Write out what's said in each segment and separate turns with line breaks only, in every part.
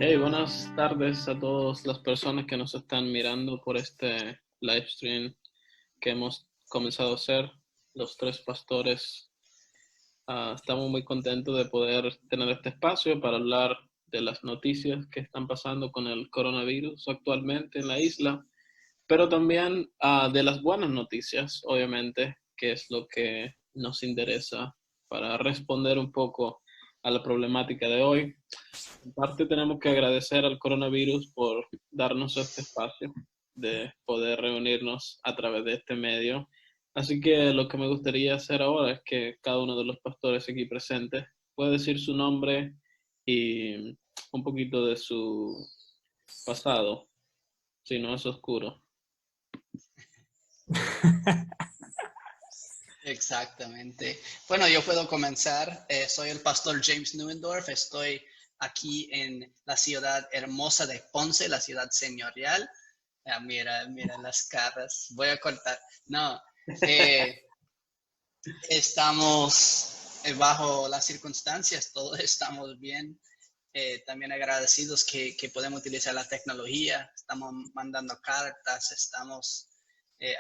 Hey, buenas tardes a todas las personas que nos están mirando por este live stream que hemos comenzado a hacer. Los tres pastores, estamos muy contentos de poder tener este espacio para hablar de las noticias que están pasando con el coronavirus actualmente en la isla, pero también de las buenas noticias, obviamente, que es lo que nos interesa para responder un poco a la problemática de hoy. En parte tenemos que agradecer al coronavirus por darnos este espacio de poder reunirnos a través de este medio. Así que lo que me gustaría hacer ahora es que cada uno de los pastores aquí presentes pueda decir su nombre y un poquito de su pasado, si no es oscuro.
Exactamente. Bueno, yo puedo comenzar. Soy el pastor James Neuendorf. Estoy aquí en la ciudad hermosa de Ponce, la ciudad señorial. Mira las caras. Voy a cortar. No, eh, estamos bajo las circunstancias, todos estamos bien. También agradecidos que podemos utilizar la tecnología. Estamos mandando cartas, estamos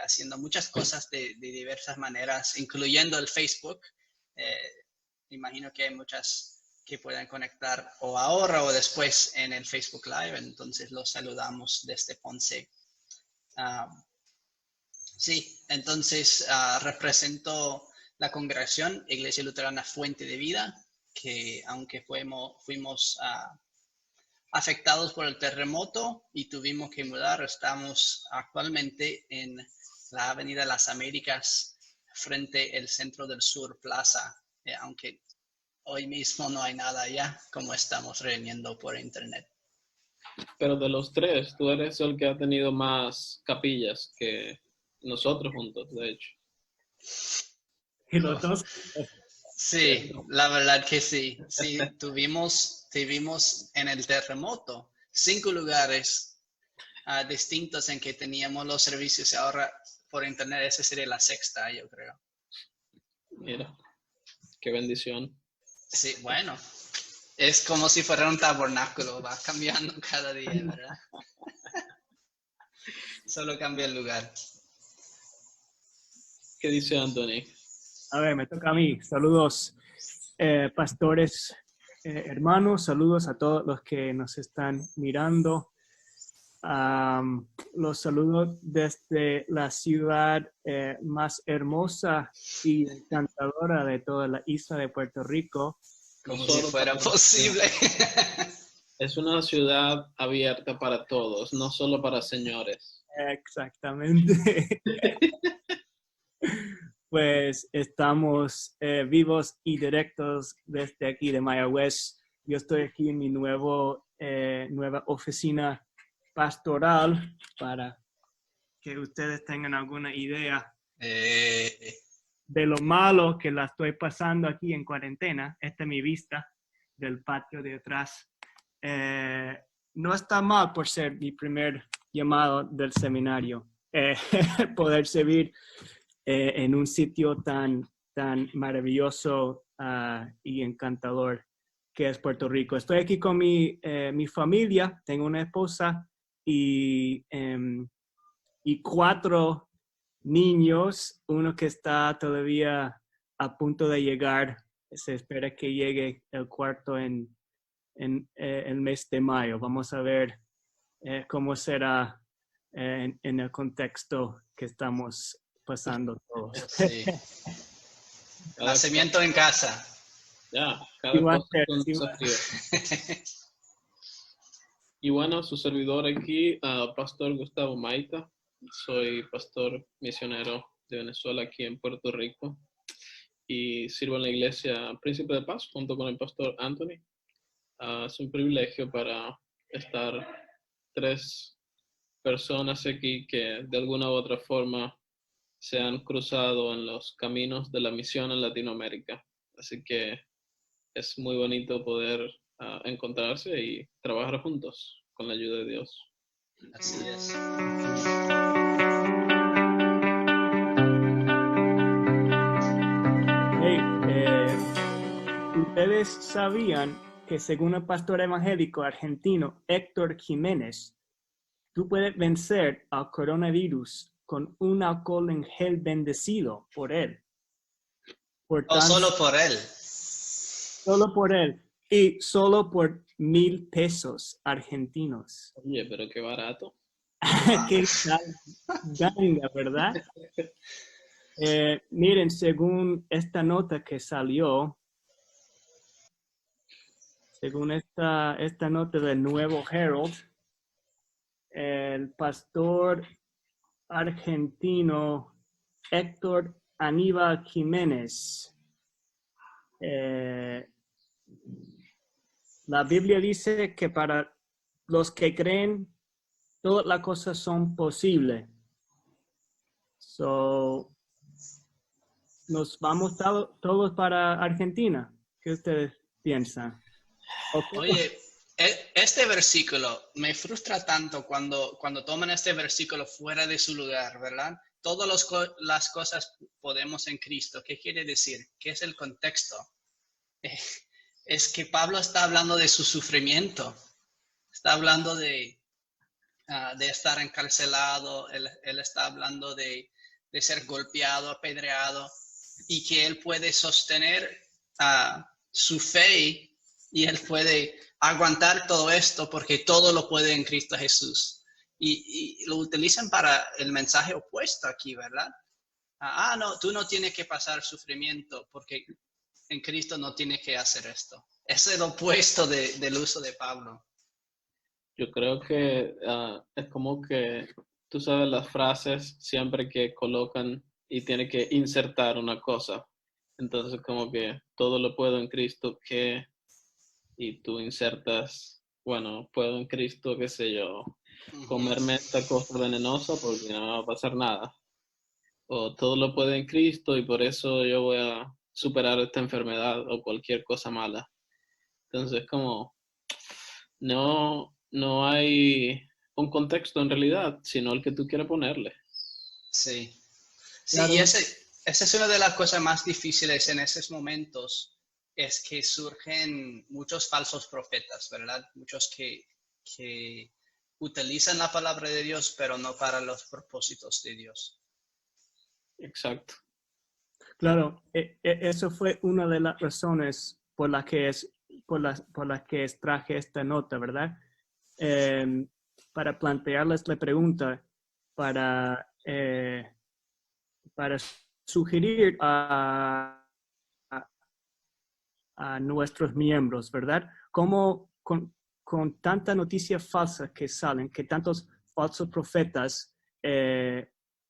haciendo muchas cosas de diversas maneras, incluyendo el Facebook. Eh, Imagino que hay muchas que pueden conectar o ahora o después en el Facebook Live, entonces los saludamos desde Ponce. Uh, sí, entonces represento la congregación Iglesia Luterana Fuente de Vida, que aunque fuimos afectados por el terremoto y tuvimos que mudar. Estamos actualmente en la Avenida Las Américas, frente al Centro del Sur Plaza, aunque hoy mismo no hay nada allá, como estamos reuniendo por internet.
Pero de los tres, tú eres el que ha tenido más capillas que nosotros juntos, de hecho.
Y los dos.
Sí, la verdad que sí. Sí, tuvimos en el terremoto 5 lugares distintos en que teníamos los servicios y ahora por internet esa sería la sexta, yo creo.
Mira, qué bendición.
Sí, bueno, es como si fuera un tabernáculo, va cambiando cada día, ¿verdad? Solo cambia el lugar.
¿Qué dice Anthony?
A ver, me toca a mí. Saludos, pastores, hermanos. Saludos a todos los que nos están mirando. Los saludo desde la ciudad más hermosa y encantadora de toda la isla de Puerto Rico.
Como si fuera posible.
Es una ciudad abierta para todos, no solo para señores.
Exactamente. Pues estamos vivos y directos desde aquí de Mayagüez. Yo estoy aquí en mi nueva oficina pastoral para que ustedes tengan alguna idea de lo malo que la estoy pasando aquí en cuarentena. Esta es mi vista del patio de atrás. No está mal por ser mi primer llamado del seminario. Poder servir en un sitio tan maravilloso y encantador que es Puerto Rico. Estoy aquí con mi familia, tengo una esposa y 4 niños, uno que está todavía a punto de llegar, se espera que llegue el cuarto en el mes de mayo. Vamos a ver cómo será en el contexto que estamos pasando todos.
Sí. Nacimiento en casa.
Ya, cada
Igual
cosa es un desafío. Y bueno, su servidor aquí, Pastor Gustavo Maita. Soy pastor misionero de Venezuela aquí en Puerto Rico y sirvo en la iglesia Príncipe de Paz junto con el pastor Anthony. Es un privilegio para estar 3 personas aquí que de alguna u otra forma se han cruzado en los caminos de la misión en Latinoamérica. Así que es muy bonito poder encontrarse y trabajar juntos con la ayuda de Dios.
Así es.
Hey, ¿ustedes sabían que según el pastor evangélico argentino Héctor Jiménez, tú puedes vencer al coronavirus con un alcohol en gel bendecido por él.
O solo por él.
Solo por él. Y solo por 1,000 pesos argentinos.
Oye, pero qué barato.
Qué ganga, ¿verdad? Miren, según esta nota que salió, según esta nota del Nuevo Herald, el pastor argentino Héctor Aníbal Jiménez, la Biblia dice que para los que creen, todas las cosas son posibles. So, nos vamos todos para Argentina. ¿Qué ustedes piensan? Okay.
Oye, este versículo me frustra tanto cuando toman este versículo fuera de su lugar, ¿verdad? Todas las cosas podemos en Cristo. ¿Qué quiere decir? ¿Qué es el contexto? Es que Pablo está hablando de su sufrimiento. Está hablando de estar encarcelado. Él está hablando de ser golpeado, apedreado, y que él puede sostener su fe y él puede aguantar todo esto porque todo lo puede en Cristo Jesús. Y lo utilizan para el mensaje opuesto aquí, ¿verdad? No, tú no tienes que pasar sufrimiento porque en Cristo no tienes que hacer esto. Es el opuesto del uso de Pablo.
Yo creo que es como que, tú sabes, las frases siempre que colocan y tiene que insertar una cosa. Entonces como que todo lo puedo en Cristo que, y tú insertas, bueno, puedo en Cristo, qué sé yo, comerme esta cosa venenosa porque no me va a pasar nada. O todo lo puedo en Cristo y por eso yo voy a superar esta enfermedad o cualquier cosa mala. Entonces como no hay un contexto en realidad, sino el que tú quieres ponerle.
Sí. Sí,
Claro.
y esa es una de las cosas más difíciles en esos momentos, es que surgen muchos falsos profetas, ¿verdad? Muchos que utilizan la palabra de Dios, pero no para los propósitos de Dios.
Exacto.
Claro, eso fue una de las razones por las que extraje esta nota, ¿verdad? Para plantearles la pregunta, para sugerir a nuestros miembros, ¿verdad? Cómo con tanta noticia falsa que salen, que tantos falsos profetas,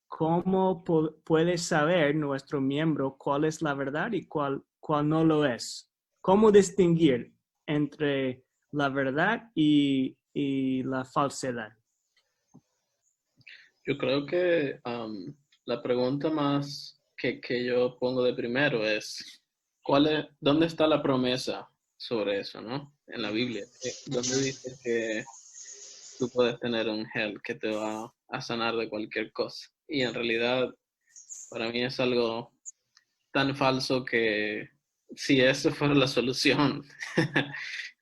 ¿cómo puede saber nuestro miembro cuál es la verdad y cuál no lo es? ¿Cómo distinguir entre la verdad y la falsedad?
Yo creo que la pregunta más que yo pongo de primero es, ¿dónde está la promesa sobre eso, no? En la Biblia. ¿Dónde dice que tú puedes tener un gel que te va a sanar de cualquier cosa? Y en realidad, para mí es algo tan falso que si eso fuera la solución,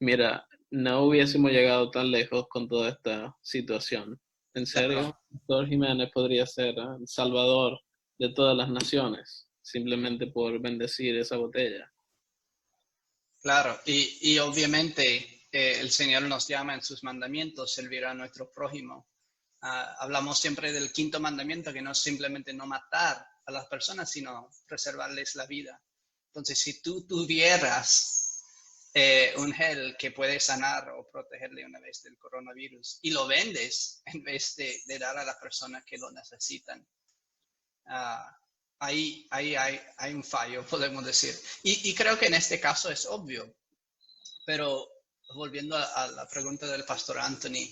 mira, no hubiésemos llegado tan lejos con toda esta situación. En serio, Doctor Jiménez podría ser el salvador de todas las naciones, simplemente por bendecir esa botella.
Claro, y obviamente el Señor nos llama en sus mandamientos, servir a nuestro prójimo. Hablamos siempre del quinto mandamiento, que no es simplemente no matar a las personas, sino preservarles la vida. Entonces, si tú tuvieras un gel que puede sanar o protegerle una vez del coronavirus y lo vendes en vez de dar a las personas que lo necesitan, ahí hay un fallo, podemos decir. Y creo que en este caso es obvio. Pero volviendo a la pregunta del pastor Anthony,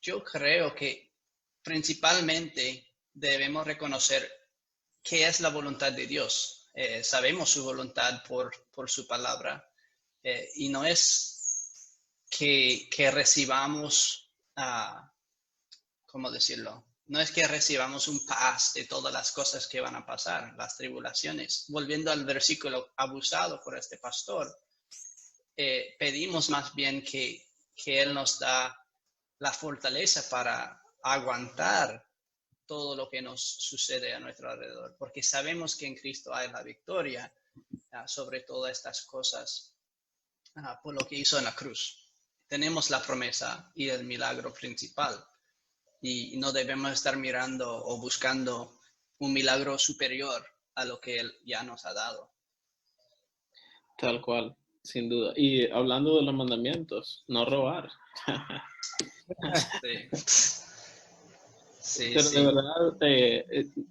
yo creo que principalmente debemos reconocer qué es la voluntad de Dios. Sabemos su voluntad por su palabra. Y no es que recibamos, ¿cómo decirlo? No es que recibamos un paz de todas las cosas que van a pasar, las tribulaciones. Volviendo al versículo abusado por este pastor, pedimos más bien que Él nos da la fortaleza para aguantar todo lo que nos sucede a nuestro alrededor, porque sabemos que en Cristo hay la victoria sobre todas estas cosas por lo que hizo en la cruz. Tenemos la promesa y el milagro principal, y no debemos estar mirando o buscando un milagro superior a lo que Él ya nos ha dado.
Tal cual, sin duda. Y hablando de los mandamientos, no robar.
Sí. Sí,
Pero
sí.
de verdad,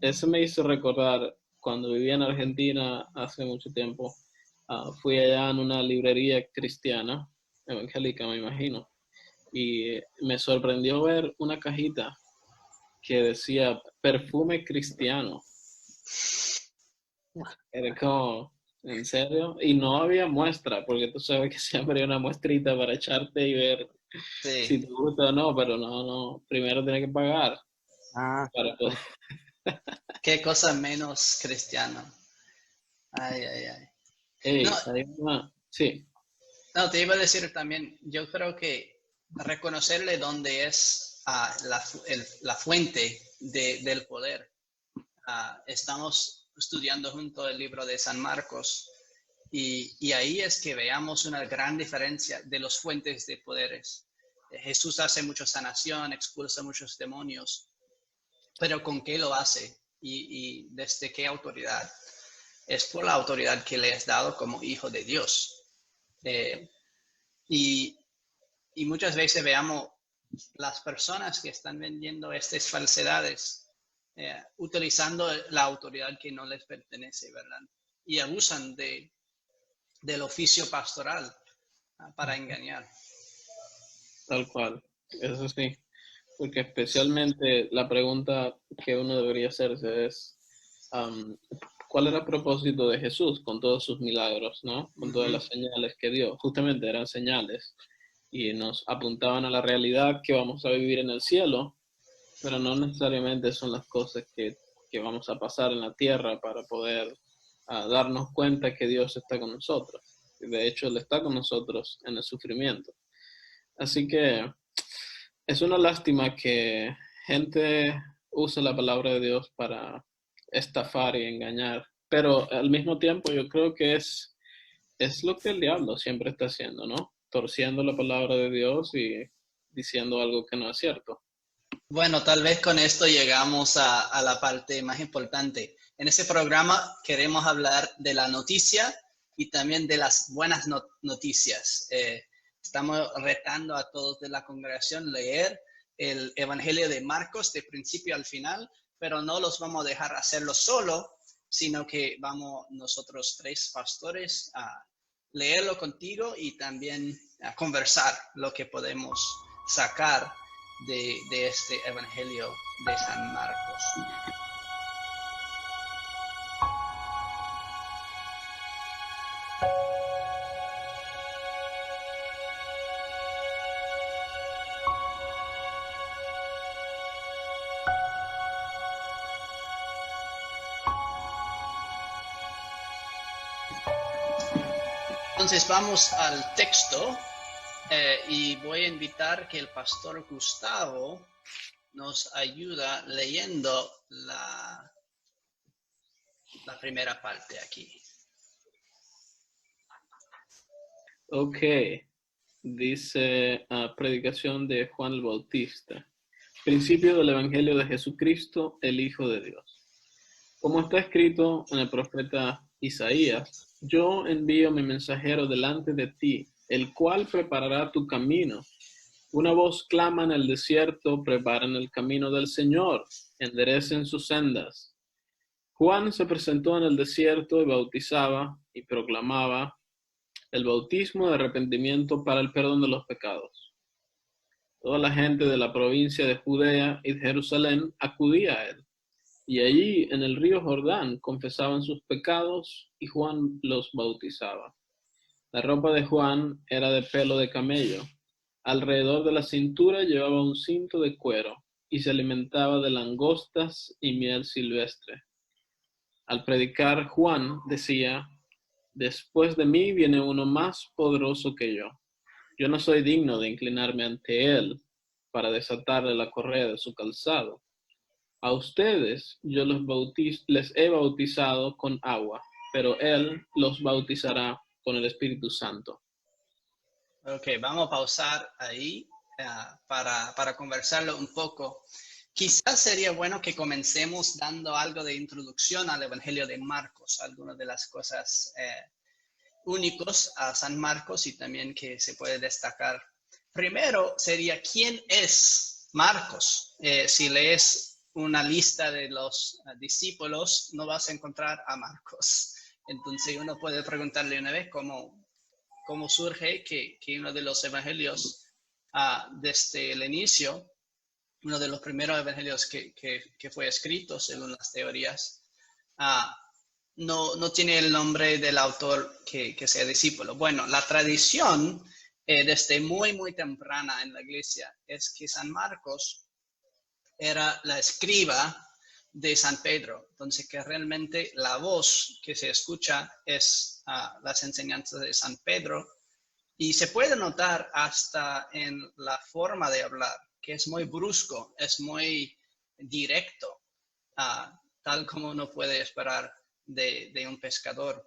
eso me hizo recordar cuando vivía en Argentina hace mucho tiempo. Fui allá en una librería cristiana, evangélica me imagino, y me sorprendió ver una cajita que decía perfume cristiano. Era como, ¿en serio? Y no había muestra, porque tú sabes que siempre hay una muestrita para echarte y ver
Sí.
si te gusta o no, pero no, primero tienes que pagar para poder.
Qué cosa menos cristiana. Ay, ay, ay. No,
Sí,
no, te iba a decir también, yo creo que reconocerle dónde es la fuente del poder. Estamos estudiando junto el libro de San Marcos y ahí es que veamos una gran diferencia de las fuentes de poderes. Jesús hace mucha sanación, expulsa muchos demonios, pero ¿con qué lo hace? ¿Y desde qué autoridad? Es por la autoridad que le has dado como hijo de Dios. Y muchas veces veamos las personas que están vendiendo estas falsedades utilizando la autoridad que no les pertenece, ¿verdad? Y abusan del oficio pastoral para engañar.
tal cual, eso sí, porque especialmente la pregunta que uno debería hacerse es, ¿cuál era el propósito de Jesús con todos sus milagros, ¿no? Con todas las señales que dio? Justamente eran señales y nos apuntaban a la realidad que vamos a vivir en el cielo, pero no necesariamente son las cosas que vamos a pasar en la tierra para poder darnos cuenta que Dios está con nosotros. De hecho, Él está con nosotros en el sufrimiento. Así que es una lástima que gente use la palabra de Dios para estafar y engañar, pero al mismo tiempo yo creo que es lo que el diablo siempre está haciendo, ¿no? Torciendo la palabra de Dios y diciendo algo que no es cierto.
Bueno, tal vez con esto llegamos a la parte más importante. En este programa queremos hablar de la noticia y también de las buenas noticias. Estamos retando a todos de la congregación leer el Evangelio de Marcos de principio al final, pero no los vamos a dejar hacerlo solo, sino que vamos nosotros 3 pastores a leerlo contigo y también a conversar lo que podemos sacar de este Evangelio de San Marcos. Entonces vamos al texto y voy a invitar que el pastor Gustavo nos ayuda leyendo la primera parte aquí.
Ok, dice predicación de Juan el Bautista. Principio del Evangelio de Jesucristo, el Hijo de Dios. Como está escrito en el profeta Isaías, yo envío mi mensajero delante de ti, el cual preparará tu camino. Una voz clama en el desierto, preparen el camino del Señor, enderecen sus sendas. Juan se presentó en el desierto y bautizaba y proclamaba el bautismo de arrepentimiento para el perdón de los pecados. Toda la gente de la provincia de Judea y de Jerusalén acudía a él, y allí en el río Jordán confesaban sus pecados y Juan los bautizaba. La ropa de Juan era de pelo de camello. Alrededor de la cintura llevaba un cinto de cuero y se alimentaba de langostas y miel silvestre. Al predicar, Juan decía, después de mí viene uno más poderoso que yo. Yo no soy digno de inclinarme ante él para desatarle la correa de su calzado. A ustedes yo les he bautizado con agua, pero él los bautizará con el Espíritu Santo.
Ok, vamos a pausar ahí para conversarlo un poco. Quizás sería bueno que comencemos dando algo de introducción al Evangelio de Marcos, algunas de las cosas únicos a San Marcos y también que se puede destacar. Primero sería, ¿quién es Marcos? Si lees una lista de los discípulos, no vas a encontrar a Marcos. Entonces uno puede preguntarle una vez cómo surge que uno de los evangelios desde el inicio, uno de los primeros evangelios que fue escrito según las teorías, no tiene el nombre del autor que sea discípulo. Bueno, la tradición desde muy, muy temprana en la iglesia es que San Marcos era la escriba de San Pedro. Entonces, que realmente la voz que se escucha es las enseñanzas de San Pedro. Y se puede notar hasta en la forma de hablar, que es muy brusco, es muy directo, tal como uno puede esperar de un pescador.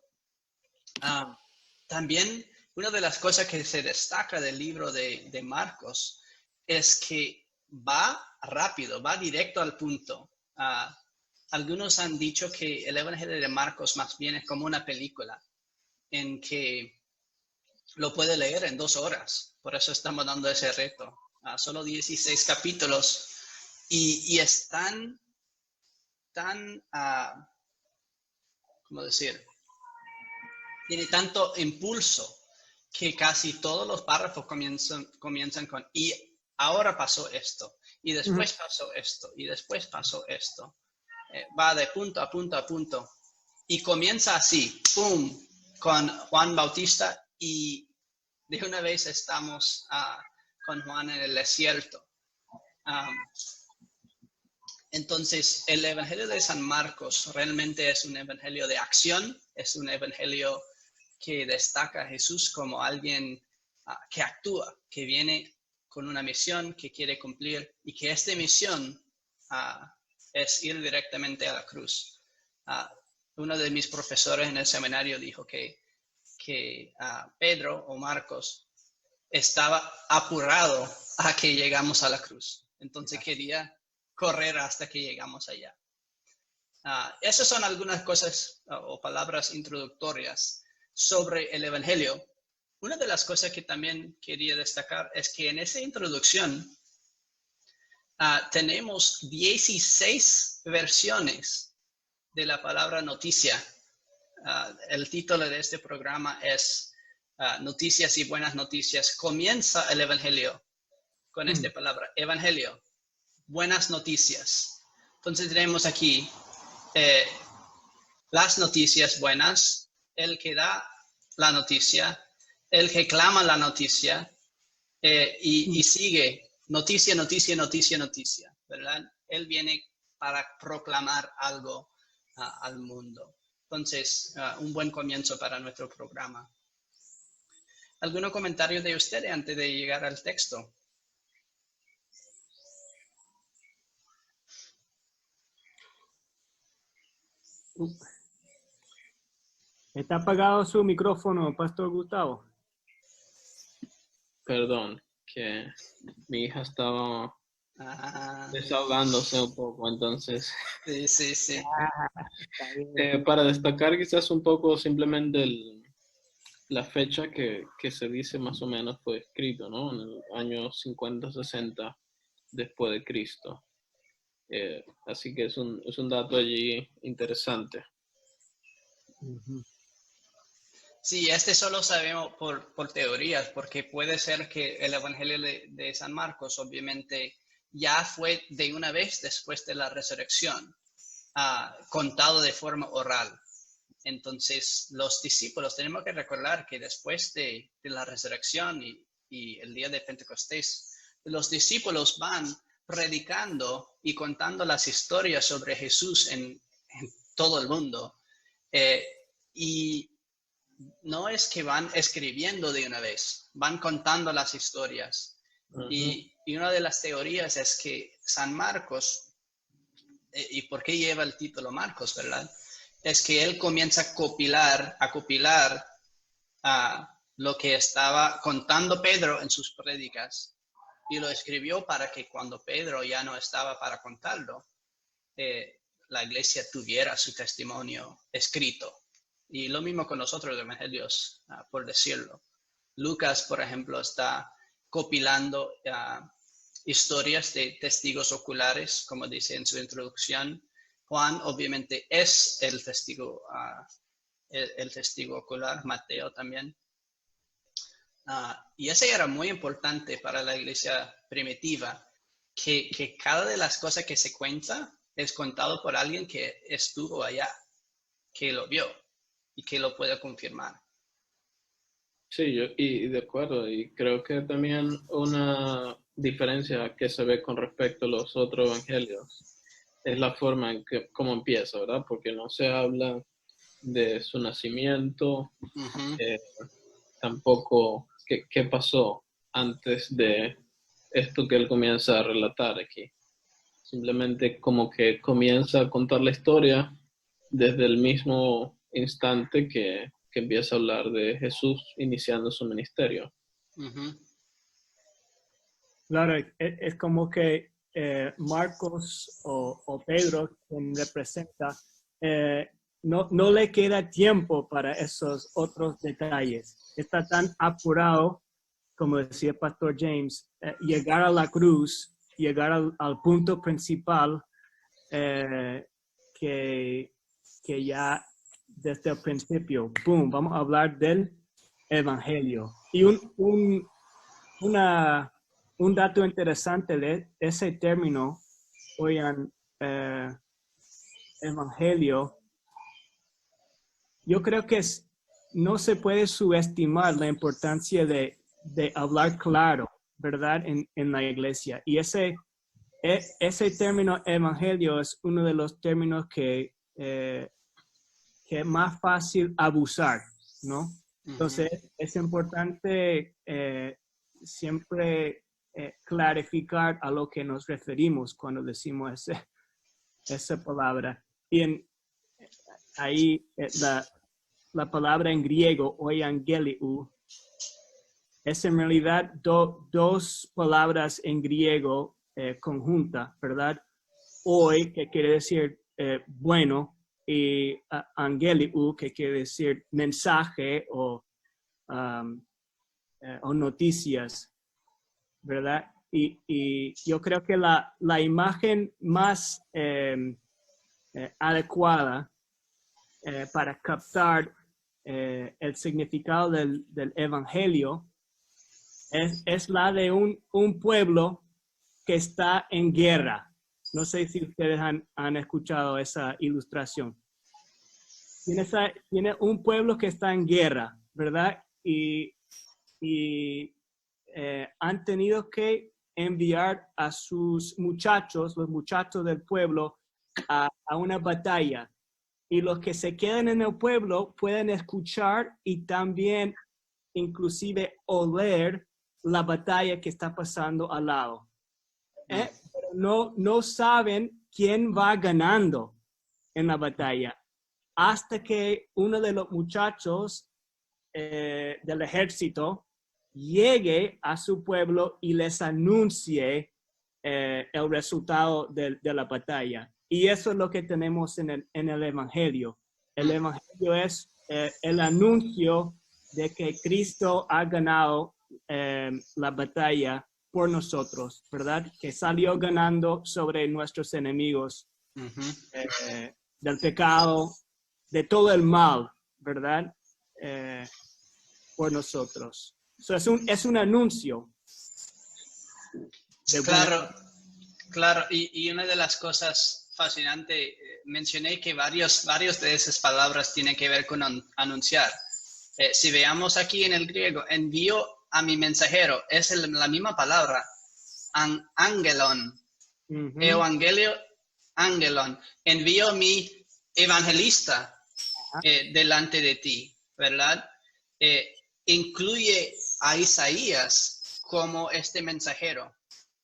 También una de las cosas que se destaca del libro de Marcos es que va rápido, va directo al punto. Algunos han dicho que el Evangelio de Marcos más bien es como una película en que lo puede leer en 2 horas. Por eso estamos dando ese reto. Solo 16 capítulos y es tan, ¿cómo decir? Tiene tanto impulso que casi todos los párrafos comienzan con y ahora pasó esto, y después pasó esto, y después pasó esto. Va de punto a punto a punto. Y comienza así, ¡pum!, con Juan Bautista y de una vez estamos con Juan en el desierto. Entonces, el Evangelio de San Marcos realmente es un evangelio de acción, es un evangelio que destaca a Jesús como alguien que actúa, que viene con una misión que quiere cumplir y que esta misión es ir directamente a la cruz. Uno de mis profesores en el seminario dijo que Pedro o Marcos estaba apurado a que llegamos a la cruz. Entonces quería correr hasta que llegamos allá. Esas son algunas cosas o palabras introductorias sobre el Evangelio. Una de las cosas que también quería destacar es que en esa introducción tenemos 16 versiones de la palabra noticia. El título de este programa es Noticias y Buenas Noticias. Comienza el Evangelio con esta palabra, Evangelio, buenas noticias. Entonces tenemos aquí las noticias buenas, el que da la noticia, el que clama la noticia y sigue noticia, noticia, noticia, noticia, ¿verdad? Él viene para proclamar algo al mundo. Entonces, un buen comienzo para nuestro programa. ¿Algún comentario de ustedes antes de llegar al texto?
Está apagado su micrófono, Pastor Gustavo.
Perdón, que mi hija estaba desahogándose un poco, entonces.
Sí.
Para destacar quizás un poco simplemente la fecha que se dice más o menos fue escrito, ¿no? En el año 50-60 después de Cristo. Así que es un dato allí interesante.
Sí, solo sabemos por teorías, porque puede ser que el Evangelio de San Marcos obviamente ya fue de una vez después de la resurrección, contado de forma oral. Entonces, los discípulos, tenemos que recordar que después de la resurrección y el día de Pentecostés, los discípulos van predicando y contando las historias sobre Jesús en todo el mundo. Y no es que van escribiendo de una vez, van contando las historias. Y una de las teorías es que San Marcos, y por qué lleva el título Marcos, ¿verdad? Es que él comienza a copilar lo que estaba contando Pedro en sus prédicas y lo escribió para que cuando Pedro ya no estaba para contarlo, la iglesia tuviera su testimonio escrito. Y lo mismo con los otros evangelios, por decirlo. Lucas, por ejemplo, está compilando historias de testigos oculares, como dice en su introducción. Juan, obviamente, es el testigo ocular, Mateo también. Y ese era muy importante para la iglesia primitiva, que cada de las cosas que se cuenta es contado por alguien que estuvo allá, que lo vio y que lo puede confirmar.
Sí, y de acuerdo, y creo que también una diferencia que se ve con respecto a los otros evangelios es la forma en que cómo empieza, ¿verdad? Porque no se habla de su nacimiento, tampoco qué pasó antes de esto que él comienza a relatar aquí. Simplemente como que comienza a contar la historia desde el mismo instante que empieza a hablar de Jesús iniciando su ministerio.
Claro, es como que Marcos o Pedro, quien representa, no le queda tiempo para esos otros detalles. Está tan apurado, como decía el pastor James, llegar a la cruz, llegar al punto principal, que ya desde el principio, ¡boom!, vamos a hablar del Evangelio. Y un dato interesante de ese término, oigan, Evangelio, yo creo que no se puede subestimar la importancia de hablar claro, ¿verdad?, en la iglesia. Y ese término evangelio es uno de los términos que es más fácil abusar, ¿no? Entonces, es importante siempre clarificar a lo que nos referimos cuando decimos esa palabra. Y ahí la palabra en griego, euangeliou, es en realidad dos palabras en griego conjuntas, ¿verdad? Hoy, que quiere decir bueno, y angeliou, que quiere decir mensaje o noticias, ¿verdad? Y yo creo que la imagen más adecuada para captar el significado del evangelio es la de un pueblo que está en guerra. No sé si ustedes han escuchado esa ilustración. Tiene un pueblo que está en guerra, ¿verdad? Y han tenido que enviar a sus muchachos, los muchachos del pueblo, a una batalla. Y los que se quedan en el pueblo pueden escuchar y también inclusive oler la batalla que está pasando al lado. Pero no saben quién va ganando en la batalla hasta que uno de los muchachos del ejército llegue a su pueblo y les anuncie el resultado de la batalla. Y eso es lo que tenemos en el Evangelio. El Evangelio es el anuncio de que Cristo ha ganado la batalla por nosotros, ¿verdad? Que salió ganando sobre nuestros enemigos del pecado, de todo el mal, ¿verdad? Por nosotros. So, es un anuncio.
Claro. Y una de las cosas fascinantes, mencioné que varios de esas palabras tienen que ver con anunciar. Si veamos aquí en el griego, envío a mi mensajero, es la misma palabra, angelon, evangelio, angelon, envío a mi evangelista delante de ti. ¿verdad? Incluye a Isaías como este mensajero.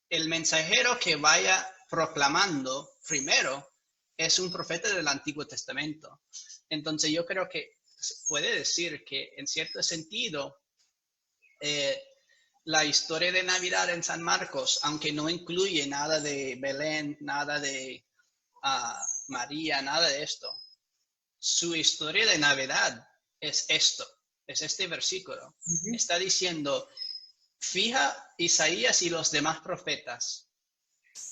El mensajero que vaya proclamando primero es un profeta del Antiguo Testamento. Entonces yo creo que puede decir que en cierto sentido la historia de Navidad en San Marcos, aunque no incluye nada de Belén, nada de María, nada de esto, su historia de Navidad es esto, es este versículo. Está diciendo, fija Isaías y los demás profetas,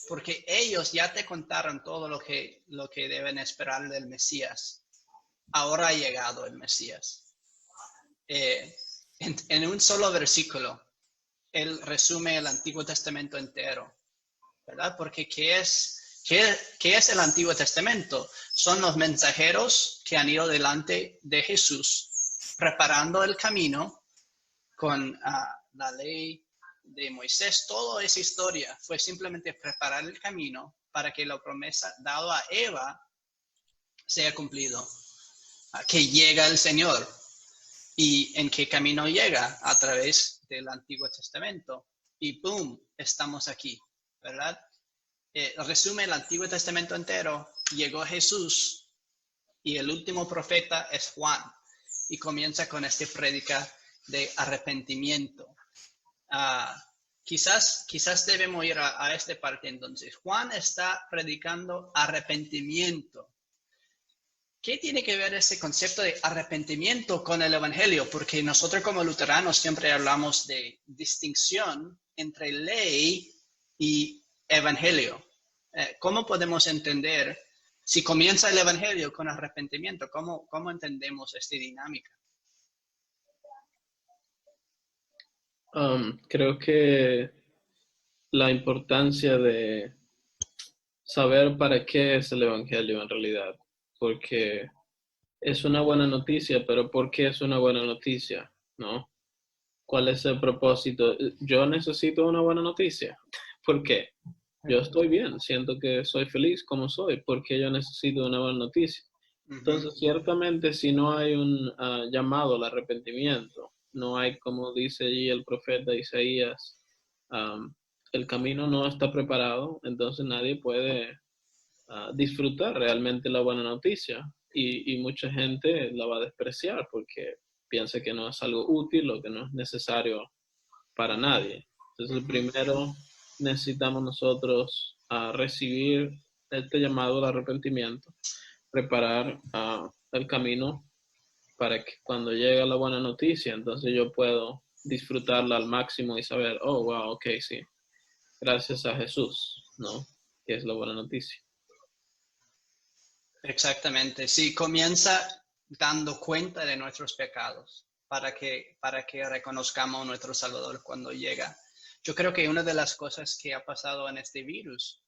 porque ellos ya te contaron todo lo que deben esperar del Mesías. Ahora ha llegado el Mesías. En un solo versículo, él resume el Antiguo Testamento entero, ¿verdad? Porque ¿qué es el Antiguo Testamento? Son los mensajeros que han ido delante de Jesús, preparando el camino con la ley de Moisés. Toda esa historia fue simplemente preparar el camino para que la promesa dada a Eva sea cumplido, que llega el Señor. ¿Y en qué camino llega? A través del Antiguo Testamento. Y ¡boom! Estamos aquí, ¿verdad? Resume el Antiguo Testamento entero. Llegó Jesús y el último profeta es Juan. Y comienza con este prédica de arrepentimiento. Quizás debemos ir a esta parte entonces. Juan está predicando arrepentimiento. ¿Qué tiene que ver ese concepto de arrepentimiento con el Evangelio? Porque nosotros como luteranos siempre hablamos de distinción entre ley y Evangelio. ¿Cómo podemos entender, si comienza el Evangelio con arrepentimiento, cómo entendemos esta dinámica?
Creo que la importancia de saber para qué es el Evangelio en realidad, porque es una buena noticia, pero ¿por qué es una buena noticia? ¿No? ¿Cuál es el propósito? Yo necesito una buena noticia. ¿Por qué? Yo estoy bien, siento que soy feliz como soy, ¿por qué yo necesito una buena noticia? Entonces, ciertamente, si no hay un llamado al arrepentimiento, no hay, como dice allí el profeta Isaías, el camino no está preparado, entonces nadie puede disfrutar realmente la buena noticia y mucha gente la va a despreciar porque piensa que no es algo útil o que no es necesario para nadie. Entonces, primero necesitamos nosotros recibir este llamado al arrepentimiento, preparar el camino para que cuando llegue la buena noticia, entonces yo puedo disfrutarla al máximo y saber, oh, wow, ok, sí, gracias a Jesús, ¿no? Que es la buena noticia.
Exactamente, sí, comienza dando cuenta de nuestros pecados para que reconozcamos a nuestro Salvador cuando llega. Yo creo que una de las cosas que ha pasado en este virus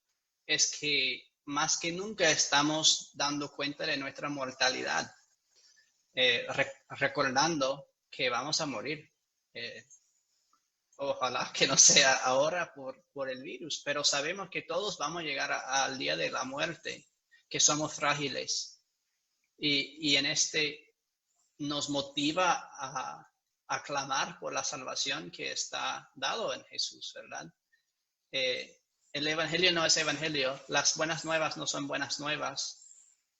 es que más que nunca estamos dando cuenta de nuestra mortalidad, recordando que vamos a morir. Ojalá que no sea ahora por el virus, pero sabemos que todos vamos a llegar al día de la muerte, que somos frágiles. Y en este nos motiva a clamar por la salvación que está dado en Jesús, ¿verdad? El Evangelio no es Evangelio. Las buenas nuevas no son buenas nuevas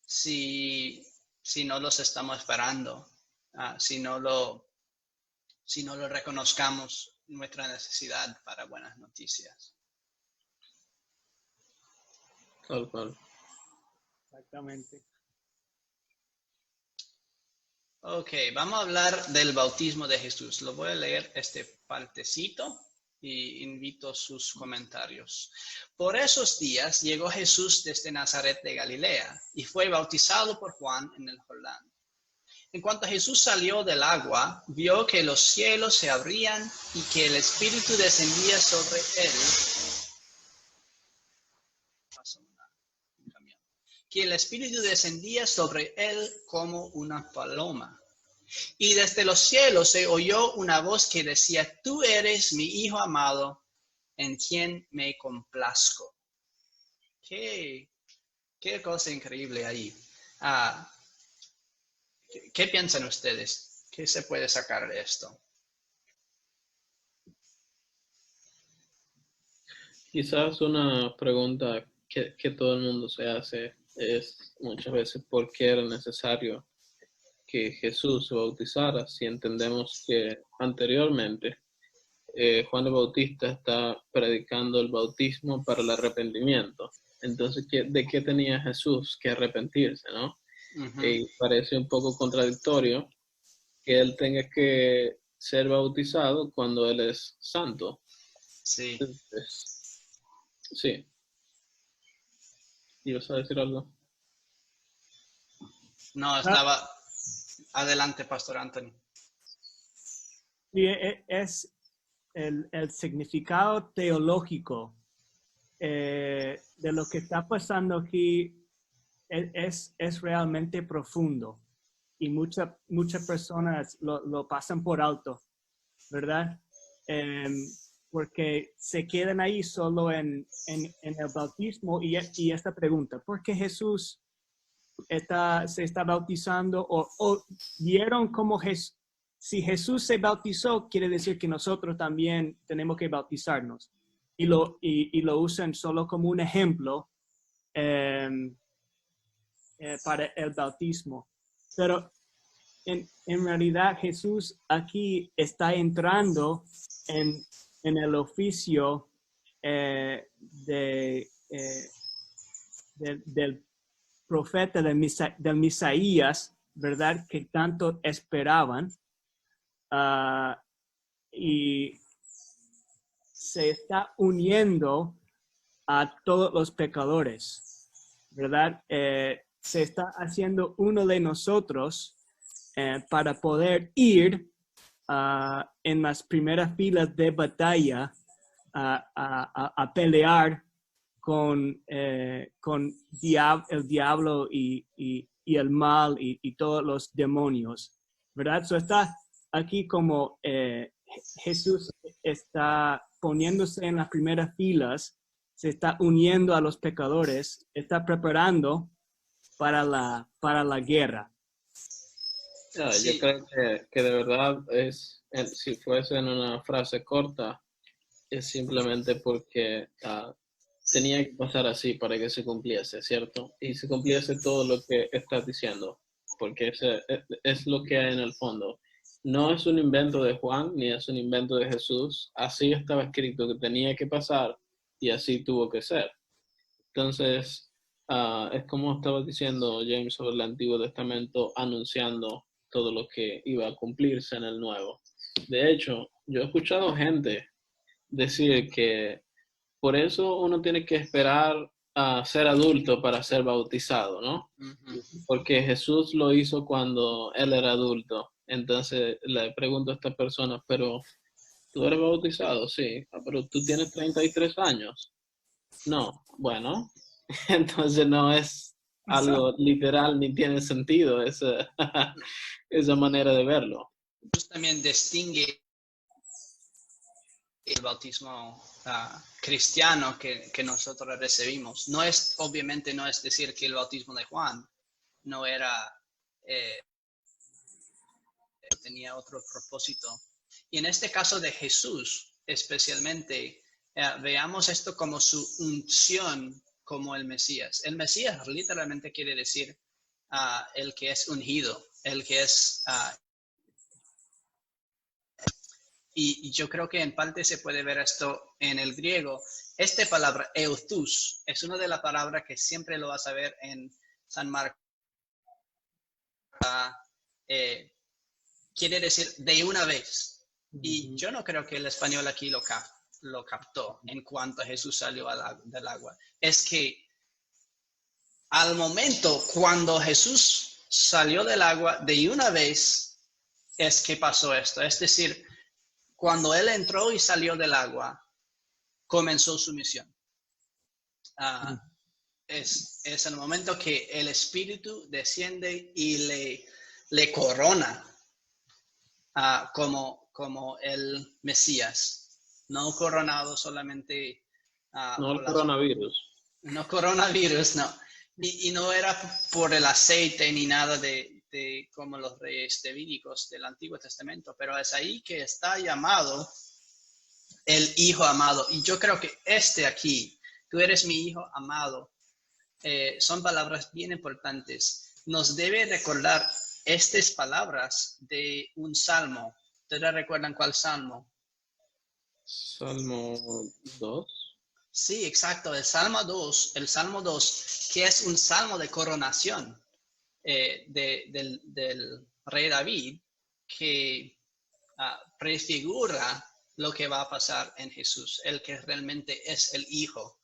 si no los estamos esperando, si no lo reconozcamos nuestra necesidad para buenas noticias.
Tal cual.
Exactamente.
Ok, vamos a hablar del bautismo de Jesús. Lo voy a leer este partecito y invito sus comentarios. Por esos días llegó Jesús desde Nazaret de Galilea y fue bautizado por Juan en el Jordán. En cuanto Jesús salió del agua, vio que los cielos se abrían y que el Espíritu descendía sobre él. Que el Espíritu descendía sobre él como una paloma. Y desde los cielos se oyó una voz que decía, tú eres mi Hijo amado, en quien me complazco. Qué cosa increíble ahí. ¿Qué piensan ustedes? ¿Qué se puede sacar de esto?
Quizás una pregunta que todo el mundo se hace es muchas veces por qué era necesario que Jesús se bautizara, si entendemos que anteriormente Juan el Bautista está predicando el bautismo para el arrepentimiento. Entonces, ¿de qué tenía Jesús que arrepentirse, no? Y parece un poco contradictorio que él tenga que ser bautizado cuando él es santo.
Sí.
Entonces, sí. ¿Ibas a decir algo?
No, estaba... Adelante, Pastor Anthony.
Sí, es el significado teológico de lo que está pasando aquí es realmente profundo y muchas personas lo pasan por alto, ¿verdad? Porque se quedan ahí solo en el bautismo y esta pregunta, ¿por qué Jesús se está bautizando? O vieron cómo si Jesús se bautizó, quiere decir que nosotros también tenemos que bautizarnos. Y lo usan solo como un ejemplo para el bautismo. Pero en realidad Jesús aquí está entrando en el oficio del profeta del Misaías, ¿verdad? Que tanto esperaban. Y se está uniendo a todos los pecadores, ¿verdad? Se está haciendo uno de nosotros para poder ir en las primeras filas de batalla a pelear con el diablo y el mal y todos los demonios, ¿verdad? So está aquí como Jesús está poniéndose en las primeras filas, se está uniendo a los pecadores, está preparando para la guerra.
Sí. Yo creo que de verdad si fuese en una frase corta, es simplemente porque tenía que pasar así para que se cumpliese, ¿cierto? Y se cumpliese todo lo que estás diciendo, porque es lo que hay en el fondo. No es un invento de Juan, ni es un invento de Jesús. Así estaba escrito que tenía que pasar y así tuvo que ser. Entonces, es como estaba diciendo James sobre el Antiguo Testamento, anunciando todo lo que iba a cumplirse en el Nuevo. De hecho, yo he escuchado gente decir que por eso uno tiene que esperar a ser adulto para ser bautizado, ¿no? Porque Jesús lo hizo cuando él era adulto. Entonces le pregunto a esta persona, pero ¿tú eres bautizado? Sí. Pero tú tienes 33 años. No. Bueno, entonces no es algo literal ni tiene sentido esa manera de verlo.
Jesús también distingue el bautismo cristiano que nosotros recibimos. Obviamente no es decir que el bautismo de Juan no era, tenía otro propósito. Y en este caso de Jesús, especialmente, veamos esto como su unción como el Mesías. El Mesías literalmente quiere decir el que es ungido, el que es... Y yo creo que en parte se puede ver esto en el griego. Esta palabra, euthus, es una de las palabras que siempre lo vas a ver en San Marcos. Quiere decir de una vez. Y yo no creo que el español aquí lo captó en cuanto a Jesús salió del agua. Es que al momento cuando Jesús salió del agua, de una vez es que pasó esto. Es decir, cuando él entró y salió del agua, comenzó su misión. Es el momento que el Espíritu desciende y le corona como el Mesías. No coronado solamente...
no el coronavirus.
No coronavirus, no. Y no era por el aceite ni nada de como los reyes davídicos del Antiguo Testamento, pero es ahí que está llamado el hijo amado. Y yo creo que aquí, tú eres mi hijo amado, son palabras bien importantes. Nos debe recordar estas palabras de un salmo. ¿Ustedes recuerdan cuál salmo?
Salmo 2.
Sí, exacto, el Salmo 2, que es un salmo de coronación del rey David, que prefigura lo que va a pasar en Jesús, el que realmente es el Hijo.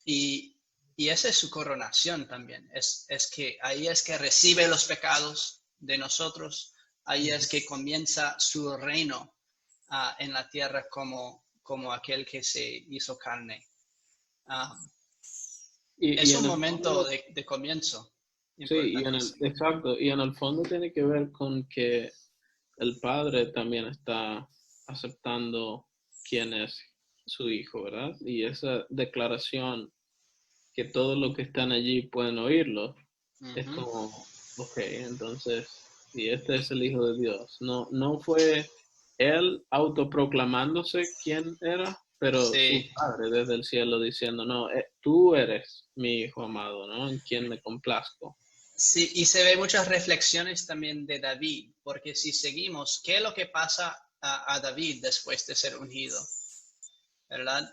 Y esa es su coronación también, es que ahí es que recibe los pecados de nosotros, ahí es que comienza su reino en la tierra como aquel que se hizo carne. Es un momento de comienzo.
Sí, exacto, y en el fondo tiene que ver con que el padre también está aceptando quién es su hijo, ¿verdad? Y esa declaración que todos los que están allí pueden oírlo, es como, ok, entonces, si este es el Hijo de Dios, no fue él autoproclamándose quién era, pero
Sí.
su padre desde el cielo diciendo, no, tú eres mi hijo amado, ¿no? En quien me complazco.
Sí, y se ve muchas reflexiones también de David, porque si seguimos, ¿qué es lo que pasa a David después de ser ungido? ¿Verdad?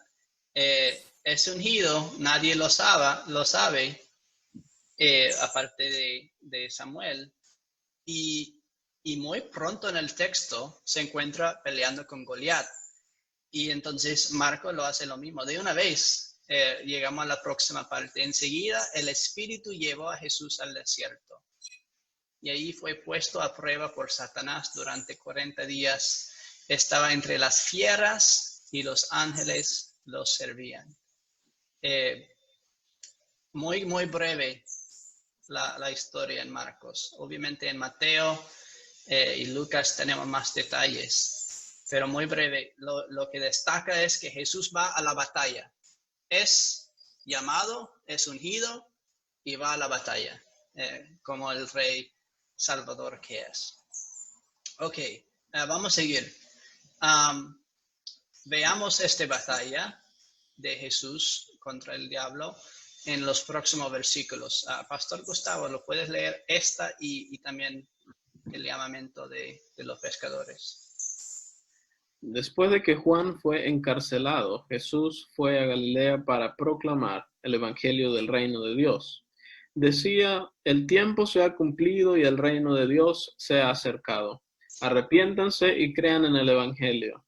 Es ungido, nadie lo sabe, aparte de Samuel, y muy pronto en el texto se encuentra peleando con Goliat. Y entonces Marco lo hace lo mismo. De una vez llegamos a la próxima parte. Enseguida el Espíritu llevó a Jesús al desierto. Y ahí fue puesto a prueba por Satanás durante 40 días. Estaba entre las fieras y los ángeles los servían. Muy, muy breve la historia en Marcos. Obviamente en Mateo y Lucas tenemos más detalles, pero muy breve. Lo que destaca es que Jesús va a la batalla. Es llamado, es ungido y va a la batalla, como el rey Salvador que es. Ok, vamos a seguir. Veamos esta batalla de Jesús contra el diablo en los próximos versículos. Pastor Gustavo, ¿lo puedes leer esta y también el llamamiento de los pescadores?
Después de que Juan fue encarcelado, Jesús fue a Galilea para proclamar el evangelio del reino de Dios. Decía, el tiempo se ha cumplido y el reino de Dios se ha acercado. Arrepiéntanse y crean en el evangelio.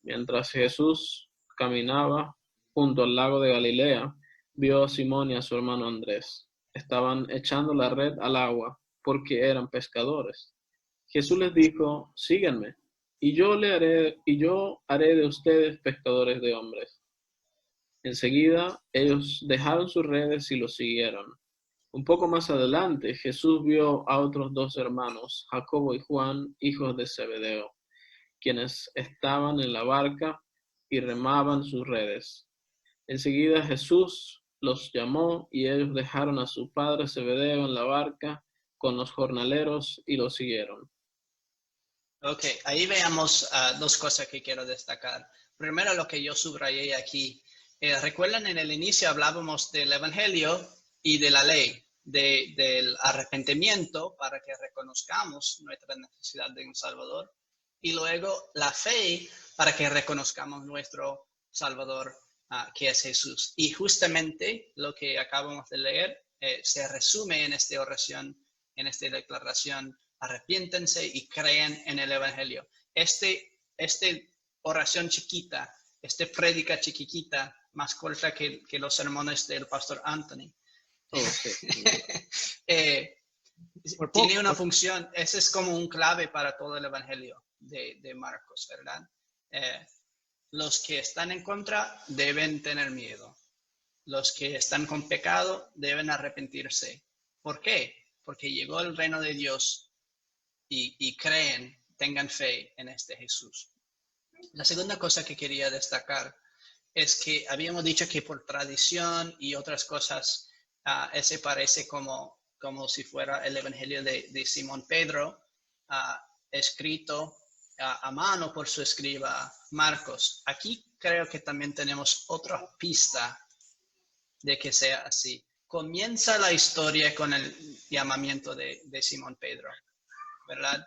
Mientras Jesús caminaba junto al lago de Galilea, vio a Simón y a su hermano Andrés. Estaban echando la red al agua porque eran pescadores. Jesús les dijo, síganme, y yo haré de ustedes pescadores de hombres. Enseguida ellos dejaron sus redes y lo siguieron. Un poco más adelante, Jesús vio a otros dos hermanos, Jacobo y Juan, hijos de Zebedeo, quienes estaban en la barca y remaban sus redes. Enseguida Jesús los llamó y ellos dejaron a su padre Zebedeo en la barca con los jornaleros y lo siguieron.
Ok, ahí veamos dos cosas que quiero destacar. Primero, lo que yo subrayé aquí. Recuerdan, en el inicio hablábamos del evangelio y de la ley, del arrepentimiento para que reconozcamos nuestra necesidad de un Salvador, y luego la fe para que reconozcamos nuestro Salvador, que es Jesús. Y justamente lo que acabamos de leer se resume en esta oración, en esta declaración: arrepiéntense y creen en el evangelio. Este oración chiquita, prédica chiquitita, más corta que los sermones del pastor Anthony. Tiene una función. Ese es como un clave para todo el evangelio de Marcos, ¿verdad? Los que están en contra deben tener miedo. Los que están con pecado deben arrepentirse. ¿Por qué? Porque llegó el reino de Dios y creen, tengan fe en este Jesús. La segunda cosa que quería destacar es que habíamos dicho que por tradición y otras cosas, ese parece como como si fuera el Evangelio de Simón Pedro, escrito a mano por su escriba Marcos. Aquí creo que también tenemos otra pista de que sea así. Comienza la historia con el llamamiento de Simón Pedro, ¿verdad?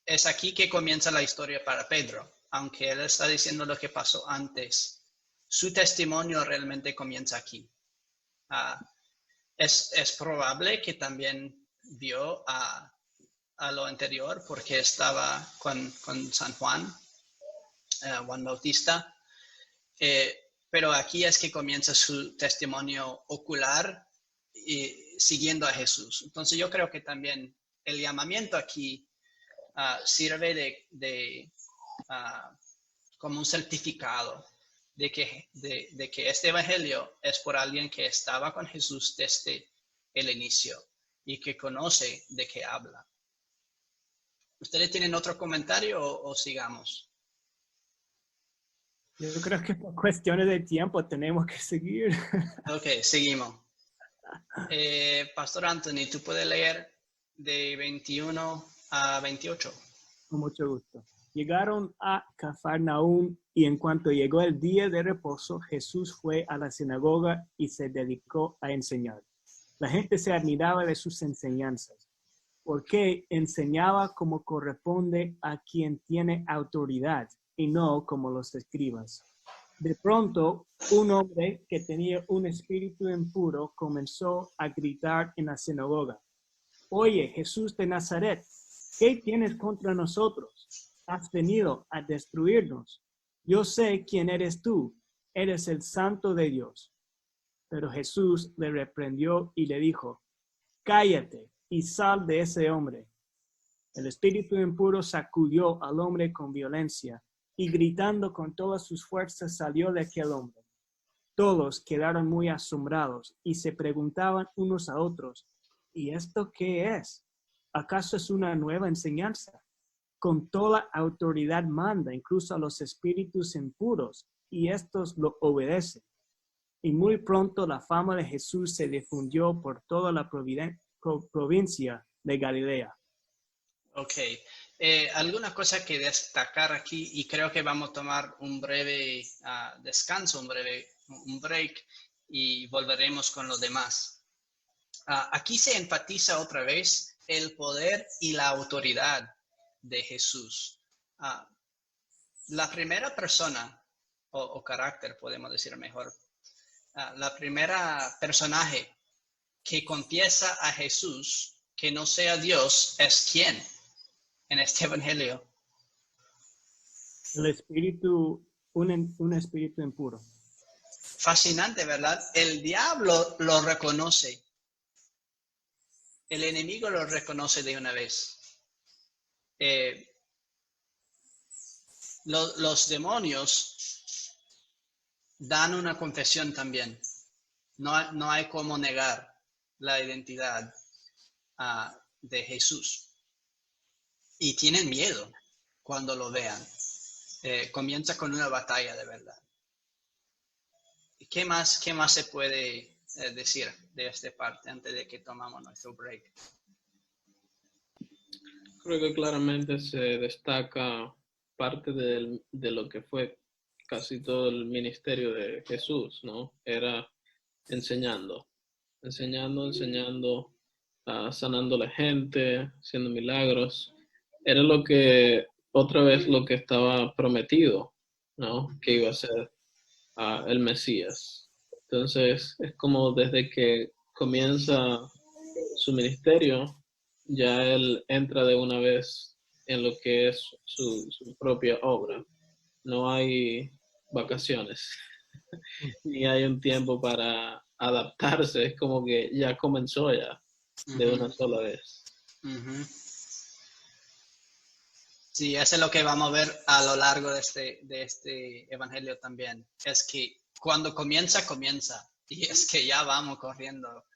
Es aquí que comienza la historia para Pedro, aunque él está diciendo lo que pasó antes. Su testimonio realmente comienza aquí. Es probable que también vio a lo anterior porque estaba con San Juan, Juan Bautista, pero aquí es que comienza su testimonio ocular y siguiendo a Jesús. Entonces yo creo que también el llamamiento aquí sirve como un certificado de que este evangelio es por alguien que estaba con Jesús desde el inicio y que conoce de qué habla. ¿Ustedes tienen otro comentario o sigamos?
Yo creo que por cuestiones de tiempo tenemos que seguir.
Ok, seguimos. Pastor Anthony, ¿tú puedes leer de 21 a 28?
Con mucho gusto. Llegaron a Cafarnaúm y en cuanto llegó el día de reposo, Jesús fue a la sinagoga y se dedicó a enseñar. La gente se admiraba de sus enseñanzas, porque enseñaba como corresponde a quien tiene autoridad y no como los escribas. De pronto, un hombre que tenía un espíritu impuro comenzó a gritar en la sinagoga: «Oye, Jesús de Nazaret, ¿qué tienes contra nosotros? Has venido a destruirnos. Yo sé quién eres tú, eres el Santo de Dios». Pero Jesús le reprendió y le dijo: «Cállate y sal de ese hombre». El espíritu impuro sacudió al hombre con violencia y gritando con todas sus fuerzas salió de aquel hombre. Todos quedaron muy asombrados y se preguntaban unos a otros: ¿y esto qué es? ¿Acaso es una nueva enseñanza? Con toda autoridad manda incluso a los espíritus impuros, y estos lo obedecen. Y muy pronto la fama de Jesús se difundió por toda la provincia de Galilea.
Ok. Alguna cosa que destacar aquí, y creo que vamos a tomar un breve descanso, un break, y volveremos con los demás. Aquí se enfatiza otra vez el poder y la autoridad de Jesús. La primera persona, o carácter podemos decir mejor, la primera personaje que confiesa a Jesús que no sea Dios es ¿quién en este evangelio?
El espíritu, un espíritu impuro.
Fascinante, ¿verdad? El diablo lo reconoce. El enemigo lo reconoce de una vez. Los demonios dan una confesión también. No hay cómo negar la identidad de Jesús. Y tienen miedo cuando lo vean. Comienza con una batalla de verdad. ¿Qué más se puede decir de esta parte antes de que tomamos nuestro break?
Creo que claramente se destaca parte de lo que fue casi todo el ministerio de Jesús, ¿no? Era enseñando, sanando a la gente, haciendo milagros. Era otra vez lo que estaba prometido, ¿no? Que iba a ser el Mesías. Entonces, es como desde que comienza su ministerio, ya él entra de una vez en lo que es su propia obra. No hay vacaciones, ni hay un tiempo para adaptarse, es como que ya comenzó ya de una sola vez.
Sí, eso es lo que vamos a ver a lo largo de este evangelio también. Es que cuando comienza. Y es que ya vamos corriendo.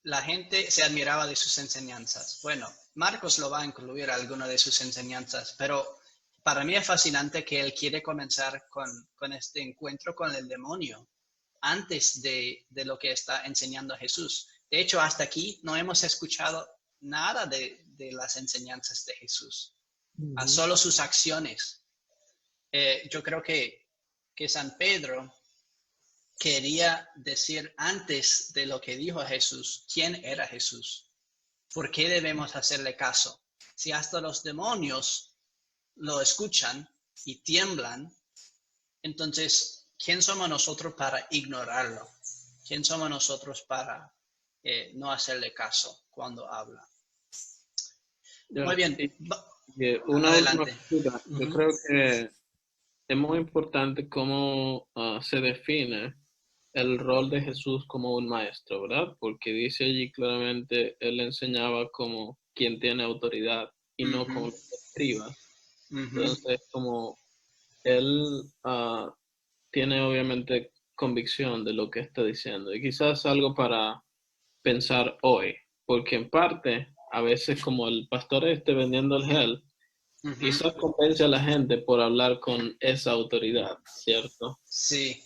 La gente se admiraba de sus enseñanzas. Bueno, Marcos lo va a incluir alguna de sus enseñanzas, pero para mí es fascinante que él quiere comenzar con este encuentro con el demonio. antes de lo que está enseñando Jesús. De hecho, hasta aquí no hemos escuchado nada de las enseñanzas de Jesús, solo sus acciones. Yo creo que San Pedro quería decir antes de lo que dijo Jesús, quién era Jesús, por qué debemos hacerle caso. Si hasta los demonios lo escuchan y tiemblan, entonces, ¿quién somos nosotros para ignorarlo? ¿Quién somos nosotros para no hacerle caso cuando habla? Muy bien.
Una última
Adelante.
cosita. Yo creo que es muy importante cómo se define el rol de Jesús como un maestro, ¿verdad? Porque dice allí claramente, él enseñaba como quien tiene autoridad y no como escriba. Entonces, como él tiene obviamente convicción de lo que está diciendo y quizás algo para pensar hoy, porque en parte, a veces como el pastor esté vendiendo el gel, quizás convence a la gente por hablar con esa autoridad, ¿cierto?
Sí.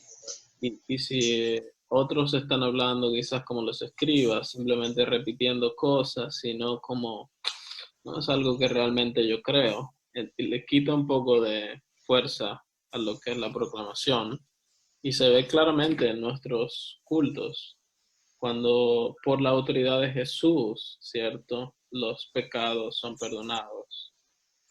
Y si otros están hablando quizás como los escribas, simplemente repitiendo cosas, sino como no es algo que realmente yo creo, y le quita un poco de fuerza a lo que es la proclamación. Y se ve claramente en nuestros cultos, cuando por la autoridad de Jesús, ¿cierto? Los pecados son perdonados.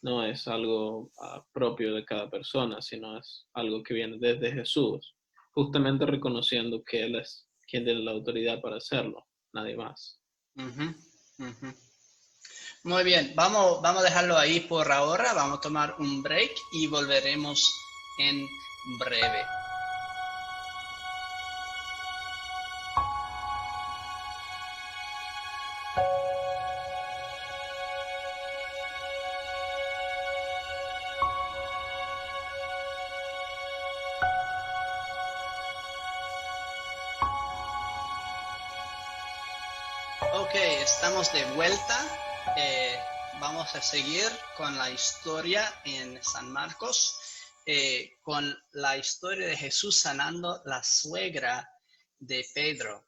No es algo propio de cada persona, sino es algo que viene desde Jesús, justamente reconociendo que Él es quien tiene la autoridad para hacerlo, nadie más.
Muy bien, vamos a dejarlo ahí por ahora, vamos a tomar un break y volveremos en breve. Ok, estamos de vuelta. Vamos a seguir con la historia en San Marcos, con la historia de Jesús sanando la suegra de Pedro.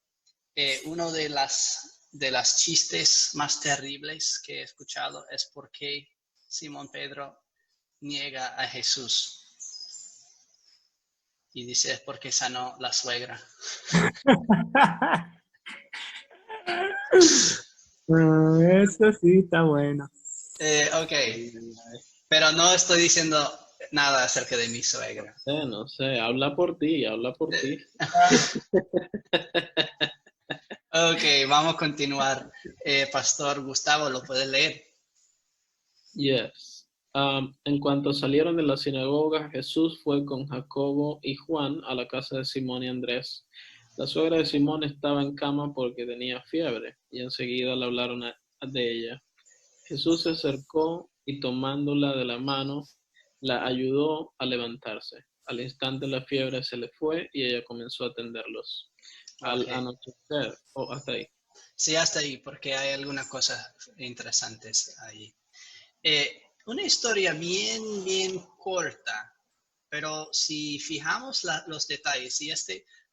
Uno de las chistes más terribles que he escuchado es por qué Simón Pedro niega a Jesús. Y dice, es porque sanó la suegra.
Eso sí está bueno.
Ok, pero no estoy diciendo nada acerca de mi suegra.
No sé, habla por ti, habla por ti.
Ok, vamos a continuar. Pastor Gustavo, ¿lo puedes leer?
Yes. En cuanto salieron de la sinagoga, Jesús fue con Jacobo y Juan a la casa de Simón y Andrés. La suegra de Simón estaba en cama porque tenía fiebre, y enseguida le hablaron de ella. Jesús se acercó y tomándola de la mano, la ayudó a levantarse. Al instante la fiebre se le fue y ella comenzó a atenderlos. Al
Okay.
anochecer, hasta ahí.
Sí, hasta ahí, porque hay algunas cosas interesantes ahí. Una historia bien corta, pero si fijamos los detalles, y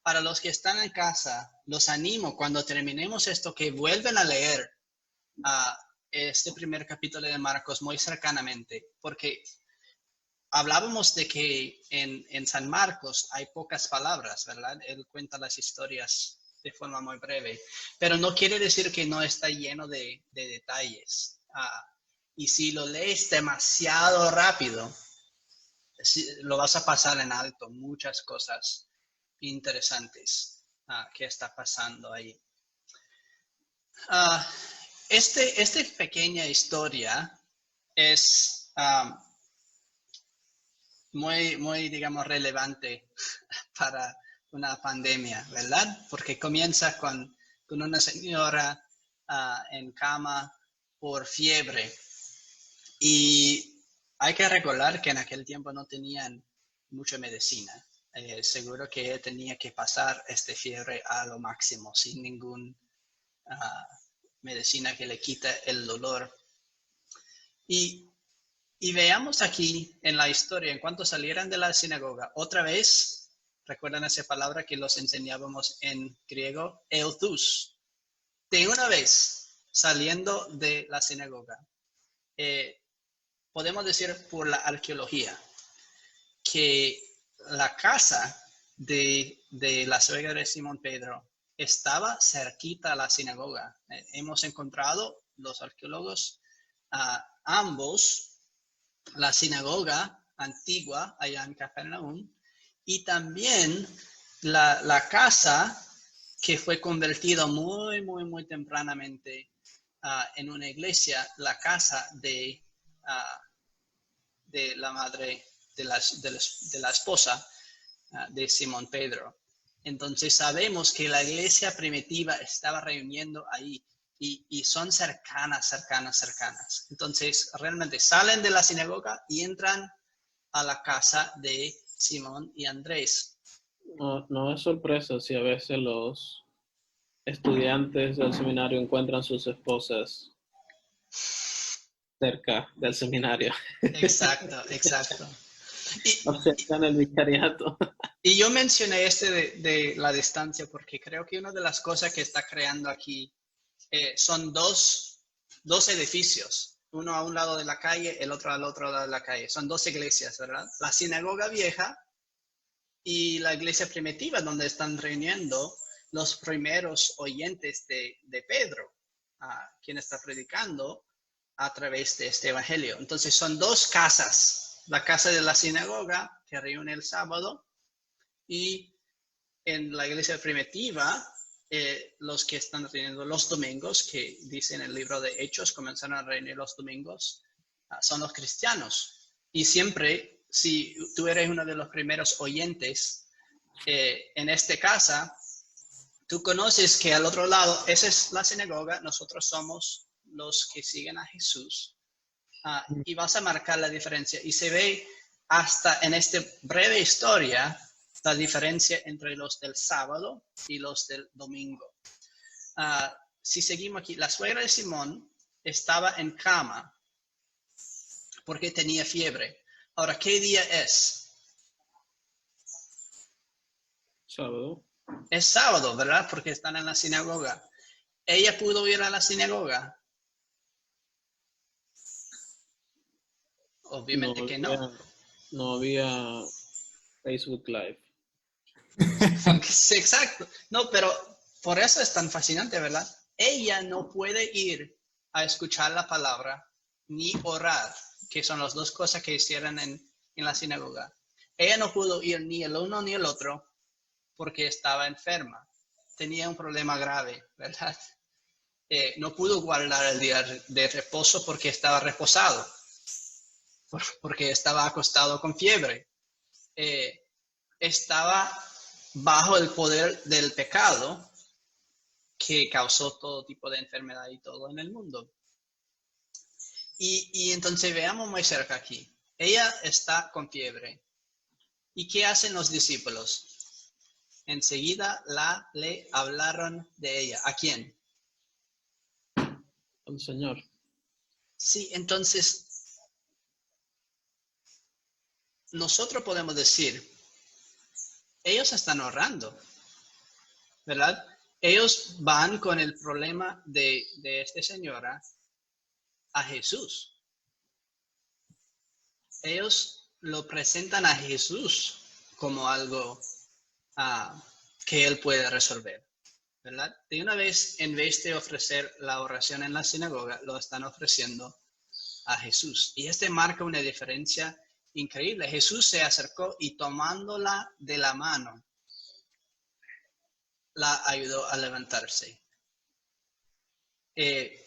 para los que están en casa, los animo cuando terminemos esto que vuelven a leer este primer capítulo de Marcos muy cercanamente, porque hablábamos de que en San Marcos hay pocas palabras, ¿verdad? Él cuenta las historias de forma muy breve, pero no quiere decir que no está lleno de detalles. Y si lo lees demasiado rápido, lo vas a pasar en alto, muchas cosas interesantes que está pasando ahí. Esta pequeña historia es muy, digamos, relevante para una pandemia, ¿verdad? Porque comienza con una señora en cama por fiebre. Y hay que recordar que en aquel tiempo no tenían mucha medicina. Seguro que tenía que pasar esta fiebre a lo máximo, sin ninguna medicina que le quite el dolor. Y veamos aquí en la historia, en cuanto salieran de la sinagoga, otra vez ¿Recuerdan esa palabra que los enseñábamos en griego? Euthus. De una vez, saliendo de la sinagoga, podemos decir por la arqueología que la casa de la suegra de Simón Pedro estaba cerquita a la sinagoga. Hemos encontrado, los arqueólogos, ambos, la sinagoga antigua allá en Capernaum y también la casa que fue convertida muy tempranamente en una iglesia, la casa de la madre de la esposa de Simón Pedro. Entonces sabemos que la iglesia primitiva estaba reuniendo ahí y son cercanas. Entonces realmente salen de la sinagoga y entran a la casa de Simón y Andrés.
No es sorpresa si a veces los estudiantes del seminario encuentran sus esposas cerca del seminario.
Exacto.
O cerca en el vicariato.
Y yo mencioné de la distancia porque creo que una de las cosas que está creando aquí son dos edificios, uno a un lado de la calle, el otro al otro lado de la calle. Son dos iglesias, ¿verdad? La sinagoga vieja y la iglesia primitiva, donde están reuniendo los primeros oyentes de Pedro, quien está predicando a través de este evangelio. Entonces son dos casas, la casa de la sinagoga que reúne el sábado y en la iglesia primitiva los que están reuniendo los domingos, que dice en el libro de Hechos, comenzaron a reunir los domingos, son los cristianos. Y siempre, si tú eres uno de los primeros oyentes en esta casa, tú conoces que al otro lado, esa es la sinagoga, nosotros somos los que siguen a Jesús. Y vas a marcar la diferencia. Y se ve hasta en esta breve historia la diferencia entre los del sábado y los del domingo. Si seguimos aquí, la suegra de Simón estaba en cama porque tenía fiebre. Ahora, ¿qué día es?
Sábado.
Es sábado, ¿verdad? Porque están en la sinagoga. ¿Ella pudo ir a la sinagoga? Obviamente que no.
No había Facebook Live.
Sí, exacto. No, pero por eso es tan fascinante, ¿verdad? Ella no puede ir a escuchar la palabra ni orar, que son las dos cosas que hicieron en la sinagoga. Ella no pudo ir ni el uno ni el otro porque estaba enferma. Tenía un problema grave, ¿verdad? No pudo guardar el día de reposo porque estaba reposado, porque estaba acostado con fiebre. Estaba bajo el poder del pecado que causó todo tipo de enfermedad y todo en el mundo. Y entonces veamos muy cerca aquí. Ella está con fiebre. ¿Y qué hacen los discípulos? Enseguida le hablaron de ella. ¿A quién?
Al Señor.
Sí, entonces nosotros podemos decir, ellos están orando, ¿verdad? Ellos van con el problema de esta señora a Jesús. Ellos lo presentan a Jesús como algo que Él puede resolver, ¿verdad? De una vez, en vez de ofrecer la oración en la sinagoga, lo están ofreciendo a Jesús. Y marca una diferencia increíble. Jesús se acercó y tomándola de la mano, la ayudó a levantarse. El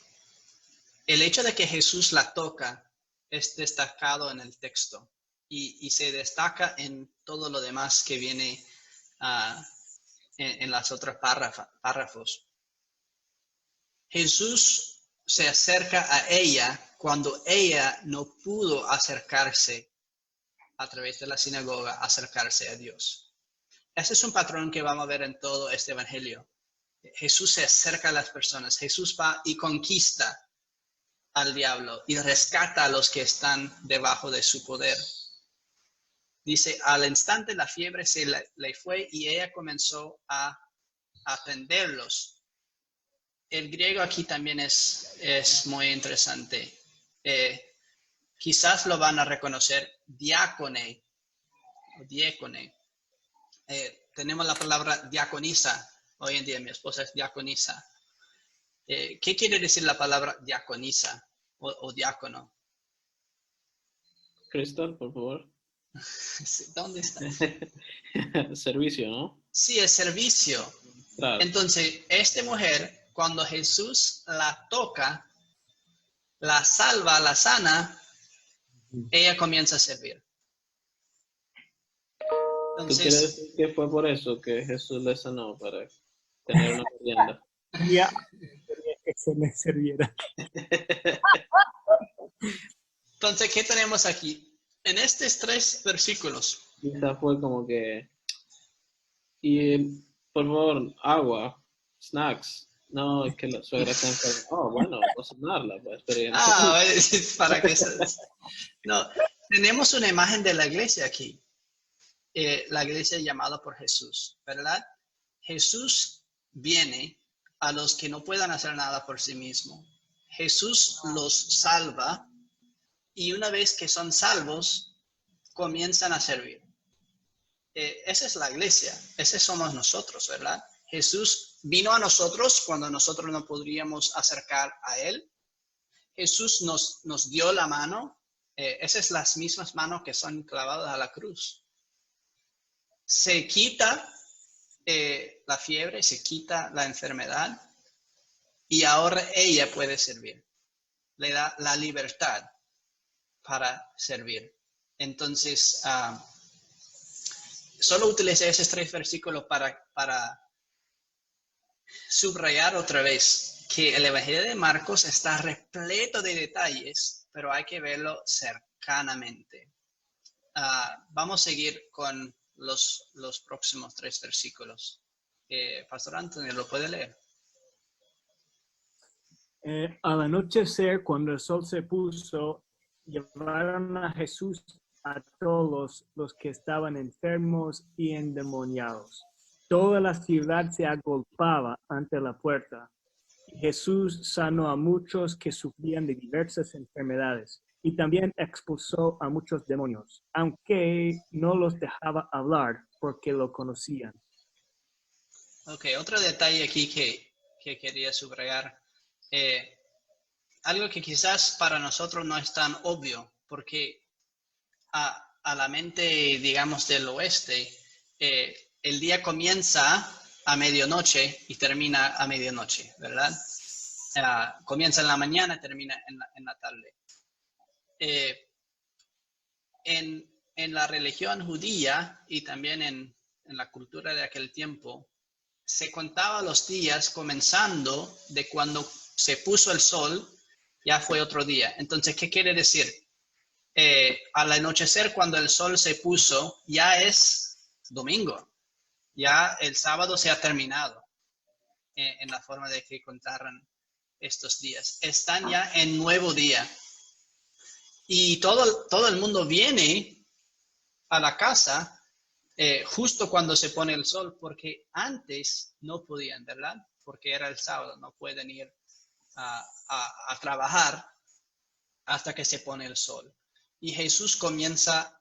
hecho de que Jesús la toca es destacado en el texto y se destaca en todo lo demás que viene en las otras párrafos. Jesús se acerca a ella cuando ella no pudo acercarse a través de la sinagoga, acercarse a Dios. Ese es un patrón que vamos a ver en todo este evangelio. Jesús se acerca a las personas. Jesús va y conquista al diablo y rescata a los que están debajo de su poder. Dice, al instante la fiebre se le fue y ella comenzó a atenderlos. El griego aquí también es muy interesante. Quizás lo van a reconocer, diácone o diácone. Tenemos la palabra diaconisa. Hoy en día mi esposa es diaconisa. ¿Qué quiere decir la palabra diaconisa o diácono?
Crystal, por favor.
¿Dónde está?
Servicio, ¿no?
Sí, es servicio.
Claro.
Entonces, esta mujer, cuando Jesús la toca, la salva, la sana, ella comienza a servir.
¿Tú quieres decir que fue por eso que Jesús le sanó para tener una merienda?
Ya, que se me sirviera.
Entonces, ¿qué tenemos aquí? En estos 3 versículos.
Quizá fue como que, y por favor, agua, snacks. No, es que la suegra está enferma. Oh, bueno, vamos a sanarla, pues. Pero
Para que no, tenemos una imagen de la iglesia aquí. La iglesia llamada por Jesús, ¿verdad? Jesús viene a los que no puedan hacer nada por sí mismo. Jesús los salva y una vez que son salvos, comienzan a servir. Esa es la iglesia, ese somos nosotros, ¿verdad? Jesús vino a nosotros cuando nosotros no podríamos acercar a Él. Jesús nos dio la mano, esas las mismas manos que son clavadas a la cruz. Se quita la fiebre, se quita la enfermedad y ahora ella puede servir. Le da la libertad para servir. Entonces, solo utilicé esos 3 versículos para subrayar otra vez que el Evangelio de Marcos está repleto de detalles, pero hay que verlo cercanamente. Vamos a seguir con los próximos 3 versículos. Pastor Antonio, ¿lo puede leer?
Al anochecer, cuando el sol se puso, llevaron a Jesús a todos los que estaban enfermos y endemoniados. Toda la ciudad se agolpaba ante la puerta. Jesús sanó a muchos que sufrían de diversas enfermedades y también expulsó a muchos demonios, aunque no los dejaba hablar porque lo conocían.
Ok, otro detalle aquí que quería subrayar. Algo que quizás para nosotros no es tan obvio, porque a la mente, digamos, del oeste, el día comienza a medianoche y termina a medianoche, ¿verdad? Comienza en la mañana, termina en la tarde. En la religión judía y también en la cultura de aquel tiempo, se contaba los días comenzando de cuando se puso el sol, ya fue otro día. Entonces, ¿qué quiere decir? Al anochecer, cuando el sol se puso, ya es domingo. Ya el sábado se ha terminado en la forma de que contaran estos días. Están ya en nuevo día. Y todo el mundo viene a la casa justo cuando se pone el sol, porque antes no podían, ¿verdad? Porque era el sábado, no pueden ir a trabajar hasta que se pone el sol. Y Jesús comienza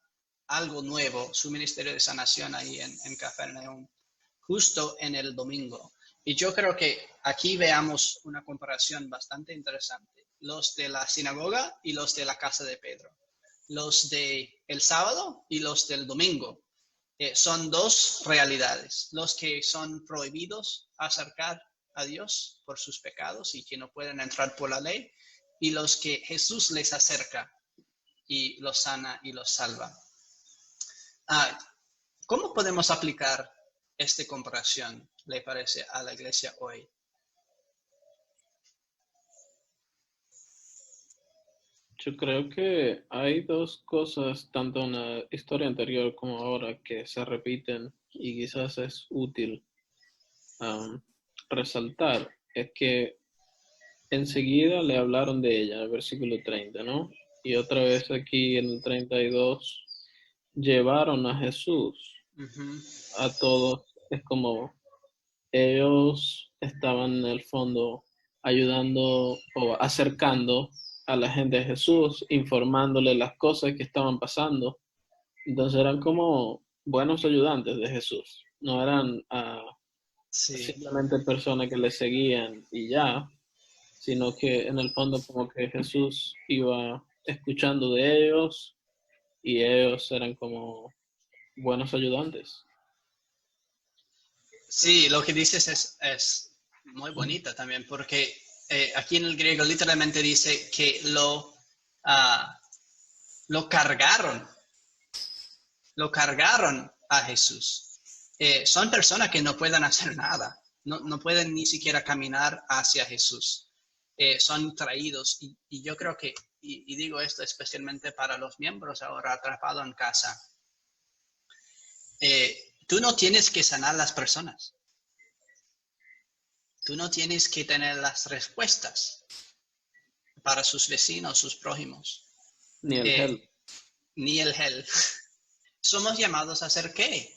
algo nuevo, su ministerio de sanación ahí en Capernaum, justo en el domingo. Y yo creo que aquí veamos una comparación bastante interesante. Los de la sinagoga y los de la casa de Pedro. Los del sábado y los del domingo. Son 2 realidades. Los que son prohibidos acercar a Dios por sus pecados y que no pueden entrar por la ley, y los que Jesús les acerca y los sana y los salva. ¿Cómo podemos aplicar esta comparación, le parece, a la iglesia hoy?
Yo creo que hay 2 cosas, tanto en la historia anterior como ahora, que se repiten y quizás es útil resaltar. Es que enseguida le hablaron de ella, en el versículo 30, ¿no? Y otra vez aquí en el 32 llevaron a Jesús
Ujú.
a todos, es como ellos estaban en el fondo ayudando o acercando a la gente a Jesús, informándole las cosas que estaban pasando. Entonces eran como buenos ayudantes de Jesús, no eran
Sí,
simplemente personas que le seguían y ya, sino que en el fondo como que Jesús iba escuchando de ellos y ellos eran como buenos ayudantes.
sí, lo que dices es muy bonita también, porque aquí en el griego literalmente dice que ah, lo cargaron, lo cargaron a Jesús. Son personas que no pueden hacer nada, no pueden ni siquiera caminar hacia Jesús. Son traídos y yo creo que, y digo esto especialmente para los miembros ahora atrapados en casa, tú no tienes que sanar las personas. Tú no tienes que tener las respuestas para sus vecinos, sus prójimos,
Ni el gel.
ni el gel. Somos llamados a hacer qué?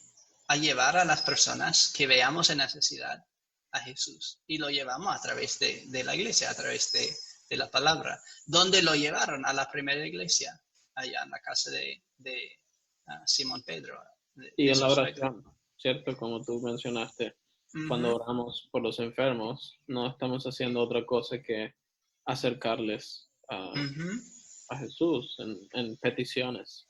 A llevar a las personas que veamos en necesidad a Jesús. Y lo llevamos a través de la iglesia, a través de la palabra. ¿Dónde lo llevaron? A la primera iglesia, allá en la casa de Simón Pedro,
Y
de
en
su
la
suegro.
oración, ¿cierto? Como tú mencionaste, cuando
Ujú.
oramos por los enfermos, no estamos haciendo otra cosa que acercarles
Uh-huh.
a Jesús en peticiones.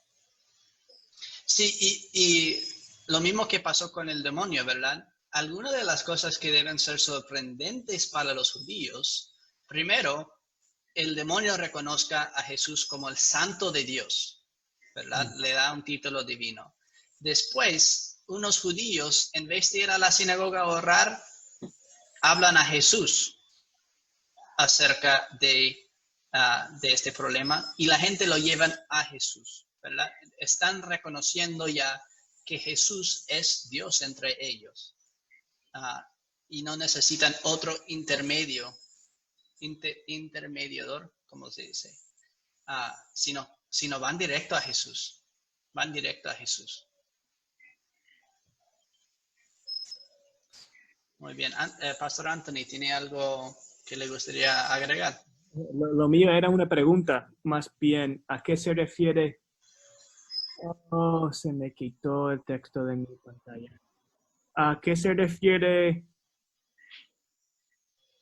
Sí, y lo mismo que pasó con el demonio, ¿verdad? Algunas de las cosas que deben ser sorprendentes para los judíos, primero, el demonio reconozca a Jesús como el santo de Dios, ¿verdad? Le da un título divino. Después, unos judíos, en vez de ir a la sinagoga a orar, hablan a Jesús acerca de este problema y la gente lo llevan a Jesús, ¿verdad? Están reconociendo ya que Jesús es Dios entre ellos y no necesitan otro intermediador, como se dice, sino van directo a Jesús, van directo a Jesús. Muy bien, Pastor Anthony, ¿tiene algo que le gustaría agregar?
Lo mío era una pregunta, más bien, ¿a qué se refiere? Oh, se me quitó el texto de mi pantalla. ¿A qué se refiere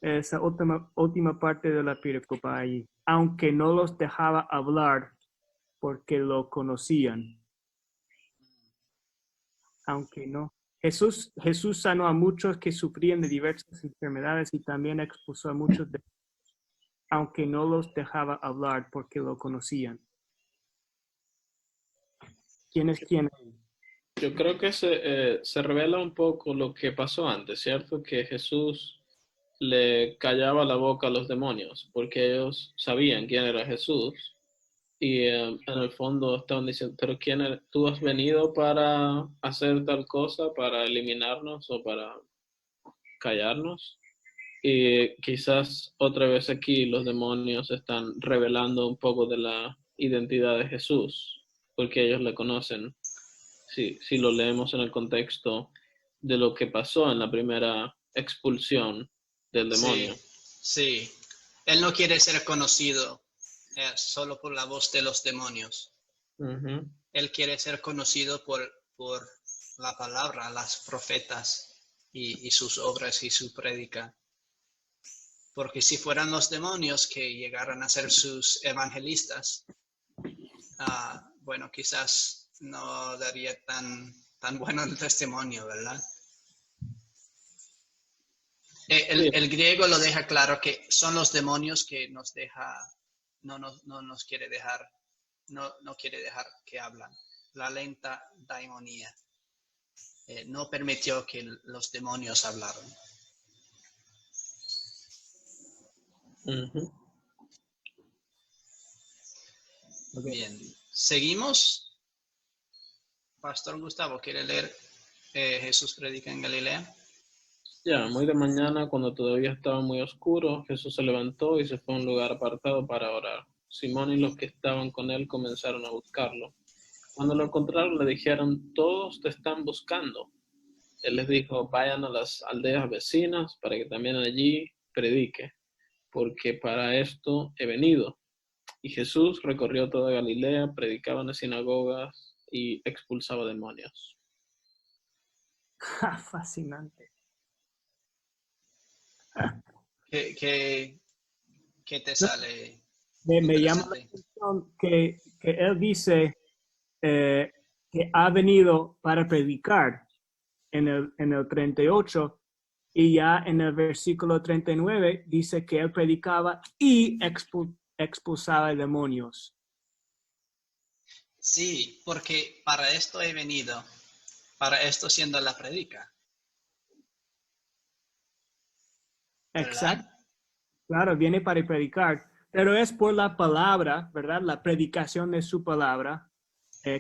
esa última parte de la pericopa ahí? Aunque no los dejaba hablar porque lo conocían. Aunque no. Jesús sanó a muchos que sufrían de diversas enfermedades y también expulsó a muchos, aunque no los dejaba hablar porque lo conocían. ¿Quién es quién?
Yo creo que se revela un poco lo que pasó antes, ¿cierto? Que Jesús le callaba la boca a los demonios, porque ellos sabían quién era Jesús y en el fondo estaban diciendo, pero ¿quién eres? ¿Tú has venido para hacer tal cosa, para eliminarnos o para callarnos? Y quizás otra vez aquí los demonios están revelando un poco de la identidad de Jesús, porque ellos le conocen. Si lo leemos en el contexto de lo que pasó en la primera expulsión del
Sí,
demonio.
sí. Él no quiere ser conocido solo por la voz de los demonios.
Ujú.
Él quiere ser conocido por la palabra, las profetas y sus obras y su prédica. Porque si fueran los demonios que llegaran a ser sus evangelistas, bueno, quizás no daría tan bueno el testimonio, ¿verdad?
Sí,
El griego lo deja claro que son los demonios que no nos quiere dejar, no quiere dejar que hablan. La lenta daimonía no permitió que los demonios hablaran.
ujú.
Okay.
Bien, seguimos. Pastor Gustavo, ¿quiere leer Jesús predica en Galilea?
Ya, muy de mañana, cuando todavía estaba muy oscuro, Jesús se levantó y se fue a un lugar apartado para orar. Simón y los que estaban con él comenzaron a buscarlo. Cuando lo encontraron, le dijeron, todos te están buscando. Él les dijo, vayan a las aldeas vecinas para que también allí predique, porque para esto he venido. Y Jesús recorrió toda Galilea, predicaba en las sinagogas y expulsaba demonios.
Fascinante.
¿Qué te sale?
Me llama la atención que él dice que ha venido para predicar en el 38 y ya en el versículo 39 dice que él predicaba y expulsaba demonios.
Sí, porque para esto he venido, para esto siendo la predica. ¿Verdad?
Exacto. Claro, viene para predicar, pero es por la palabra, ¿verdad? La predicación de su palabra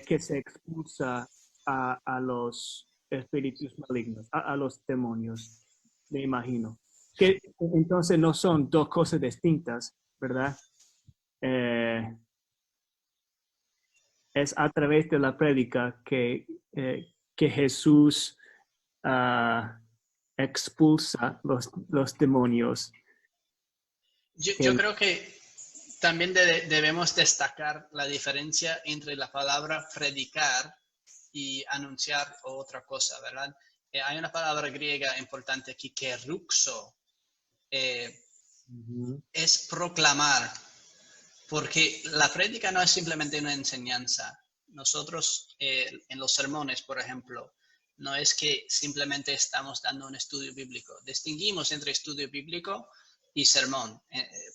que se expulsa a los espíritus malignos, a los demonios, me imagino. Que entonces no son dos cosas distintas, ¿verdad? Es a través de la prédica que Jesús expulsa los demonios.
Yo creo que también debemos destacar la diferencia entre la palabra predicar y anunciar otra cosa, ¿verdad? Hay una palabra griega importante aquí que ruxo, es proclamar, porque la prédica no es simplemente una enseñanza. Nosotros en los sermones, por ejemplo, no es que simplemente estamos dando un estudio bíblico. Distinguimos entre estudio bíblico y sermón,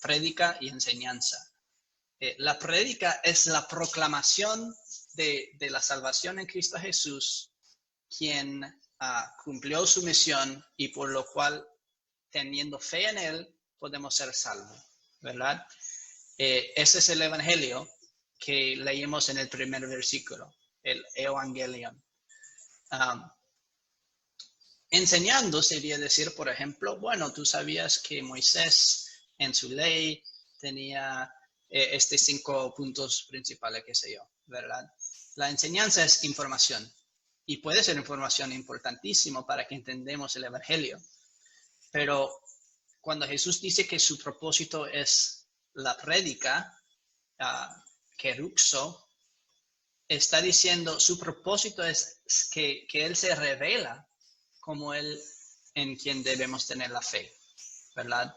prédica y enseñanza. La prédica es la proclamación de la salvación en Cristo Jesús, quien cumplió su misión y por lo cual, teniendo fe en Él, podemos ser salvos, ¿verdad? Ese es el evangelio que leímos en el primer versículo, el evangelion. Enseñando sería decir, por ejemplo, bueno, tú sabías que Moisés en su ley tenía estos 5 puntos principales, qué sé yo, ¿verdad? La enseñanza es información y puede ser información importantísima para que entendamos el evangelio, pero cuando Jesús dice que su propósito es la prédica, keruxo, está diciendo su propósito es que Él se revela como Él en quien debemos tener la fe, ¿verdad?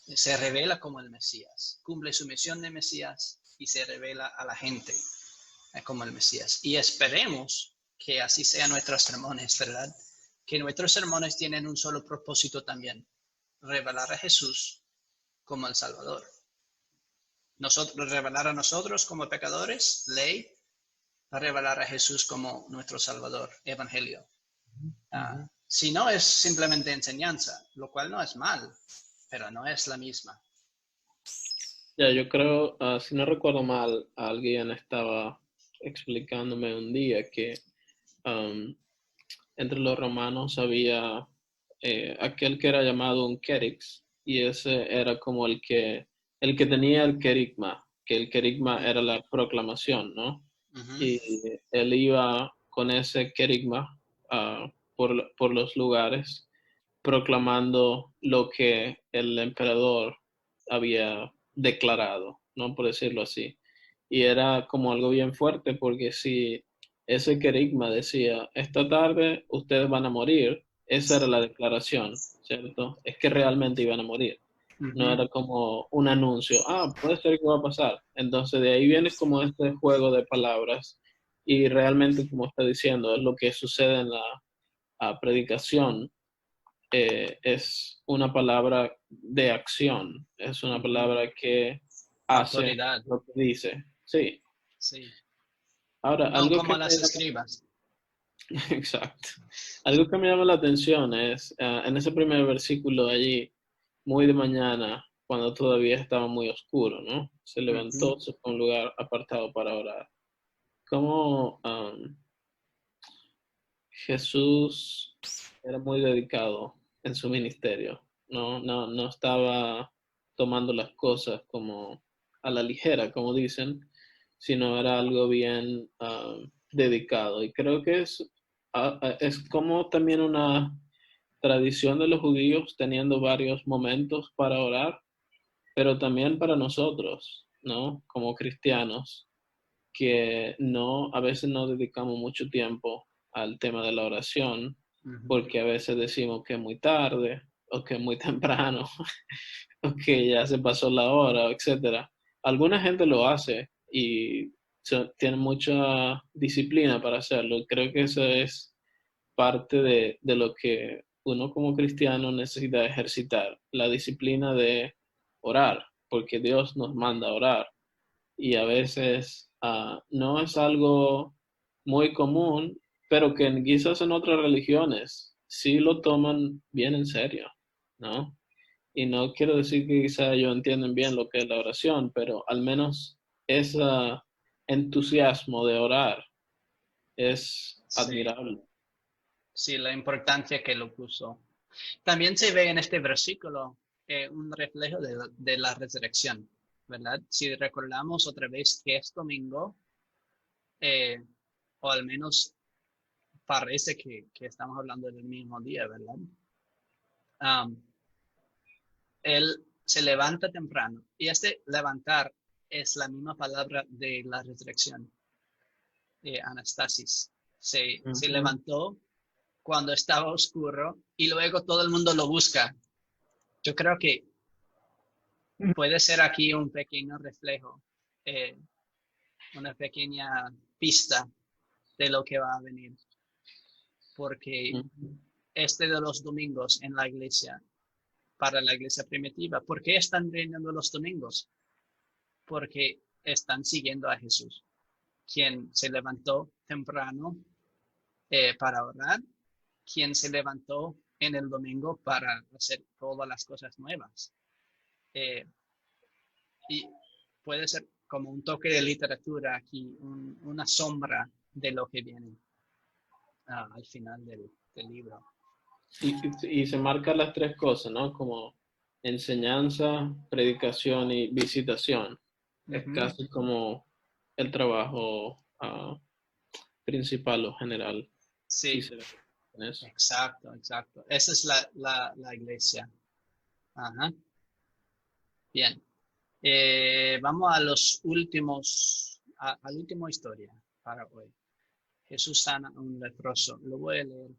Se revela como el Mesías, cumple su misión de Mesías y se revela a la gente como el Mesías. Y esperemos que así sean nuestros sermones, ¿verdad? Que nuestros sermones tienen un solo propósito también, revelar a Jesús como el Salvador. Nosotros, revelar a nosotros como pecadores, ley, revelar a Jesús como nuestro Salvador, evangelio. Si no, es simplemente enseñanza, lo cual no es mal, pero no es la misma.
Ya, yo creo, si no recuerdo mal, alguien estaba explicándome un día que entre los romanos había aquel que era llamado un kerix, y ese era como el que tenía el querigma, que el querigma era la proclamación, ¿no? Y él iba con ese querigma por los lugares proclamando lo que el emperador había declarado, ¿no? Por decirlo así. Y era como algo bien fuerte porque si ese querigma decía, esta tarde ustedes van a morir, esa era la declaración, ¿cierto? Es que realmente iban a morir. No era como un anuncio, puede ser que va a pasar. Entonces de ahí viene como este juego de palabras y realmente, como está diciendo, es lo que sucede en la predicación. Es una palabra de acción, es una palabra que hace
autoridad,
lo que dice. Sí.
sí.
Ahora,
No
algo
como las escribas.
Exacto. Algo que me llama la atención es, en ese primer versículo allí, muy de mañana, cuando todavía estaba muy oscuro, ¿no? Se levantó, se fue a un lugar apartado para orar. ¿Cómo Jesús era muy dedicado en su ministerio? No estaba tomando las cosas como a la ligera, como dicen, sino era algo bien dedicado. Y creo que es como también una tradición de los judíos teniendo varios momentos para orar, pero también para nosotros, ¿no? Como cristianos, que no, a veces no dedicamos mucho tiempo al tema de la oración,
Ujú.
porque a veces decimos que es muy tarde, o que es muy temprano, o que ya se pasó la hora, etcétera. Alguna gente lo hace y tiene mucha disciplina para hacerlo. Y creo que eso es parte de lo que uno como cristiano necesita ejercitar, la disciplina de orar, porque Dios nos manda a orar y a veces no es algo muy común, pero que quizás en otras religiones sí lo toman bien en serio, ¿no? Y no quiero decir que quizás ellos entienden bien lo que es la oración, pero al menos ese entusiasmo de orar es
Sí,
admirable.
sí, la importancia que lo puso. También se ve en este versículo un reflejo de la resurrección, ¿verdad? Si recordamos otra vez que es domingo, eh, o al menos parece que estamos hablando del mismo día, ¿verdad? Um, Él se levanta temprano y este levantar es la misma palabra de la resurrección, anastasis. Se
Ujú.
levantó cuando estaba oscuro y luego todo el mundo lo busca. Yo creo que puede ser aquí un pequeño reflejo, eh, una pequeña pista de lo que va a venir, porque
Ujú.
este de los domingos en la iglesia, para la iglesia primitiva, ¿por qué están viniendo los domingos? Porque están siguiendo a Jesús, quien se levantó temprano para orar, quien se levantó en el domingo para hacer todas las cosas nuevas. Eh, y puede ser como un toque de literatura aquí, una sombra de lo que viene al final del libro.
Y se marcan las tres cosas, ¿no? Como enseñanza, predicación y visitación. Es
Ujú.
casi como el trabajo principal o general. Sí,
Sí,
se ve en eso.
exacto, exacto. Esa es la iglesia. Ajá. Bien. Vamos a los últimos, a la última historia para hoy. Jesús sana a un leproso. Lo voy a leer.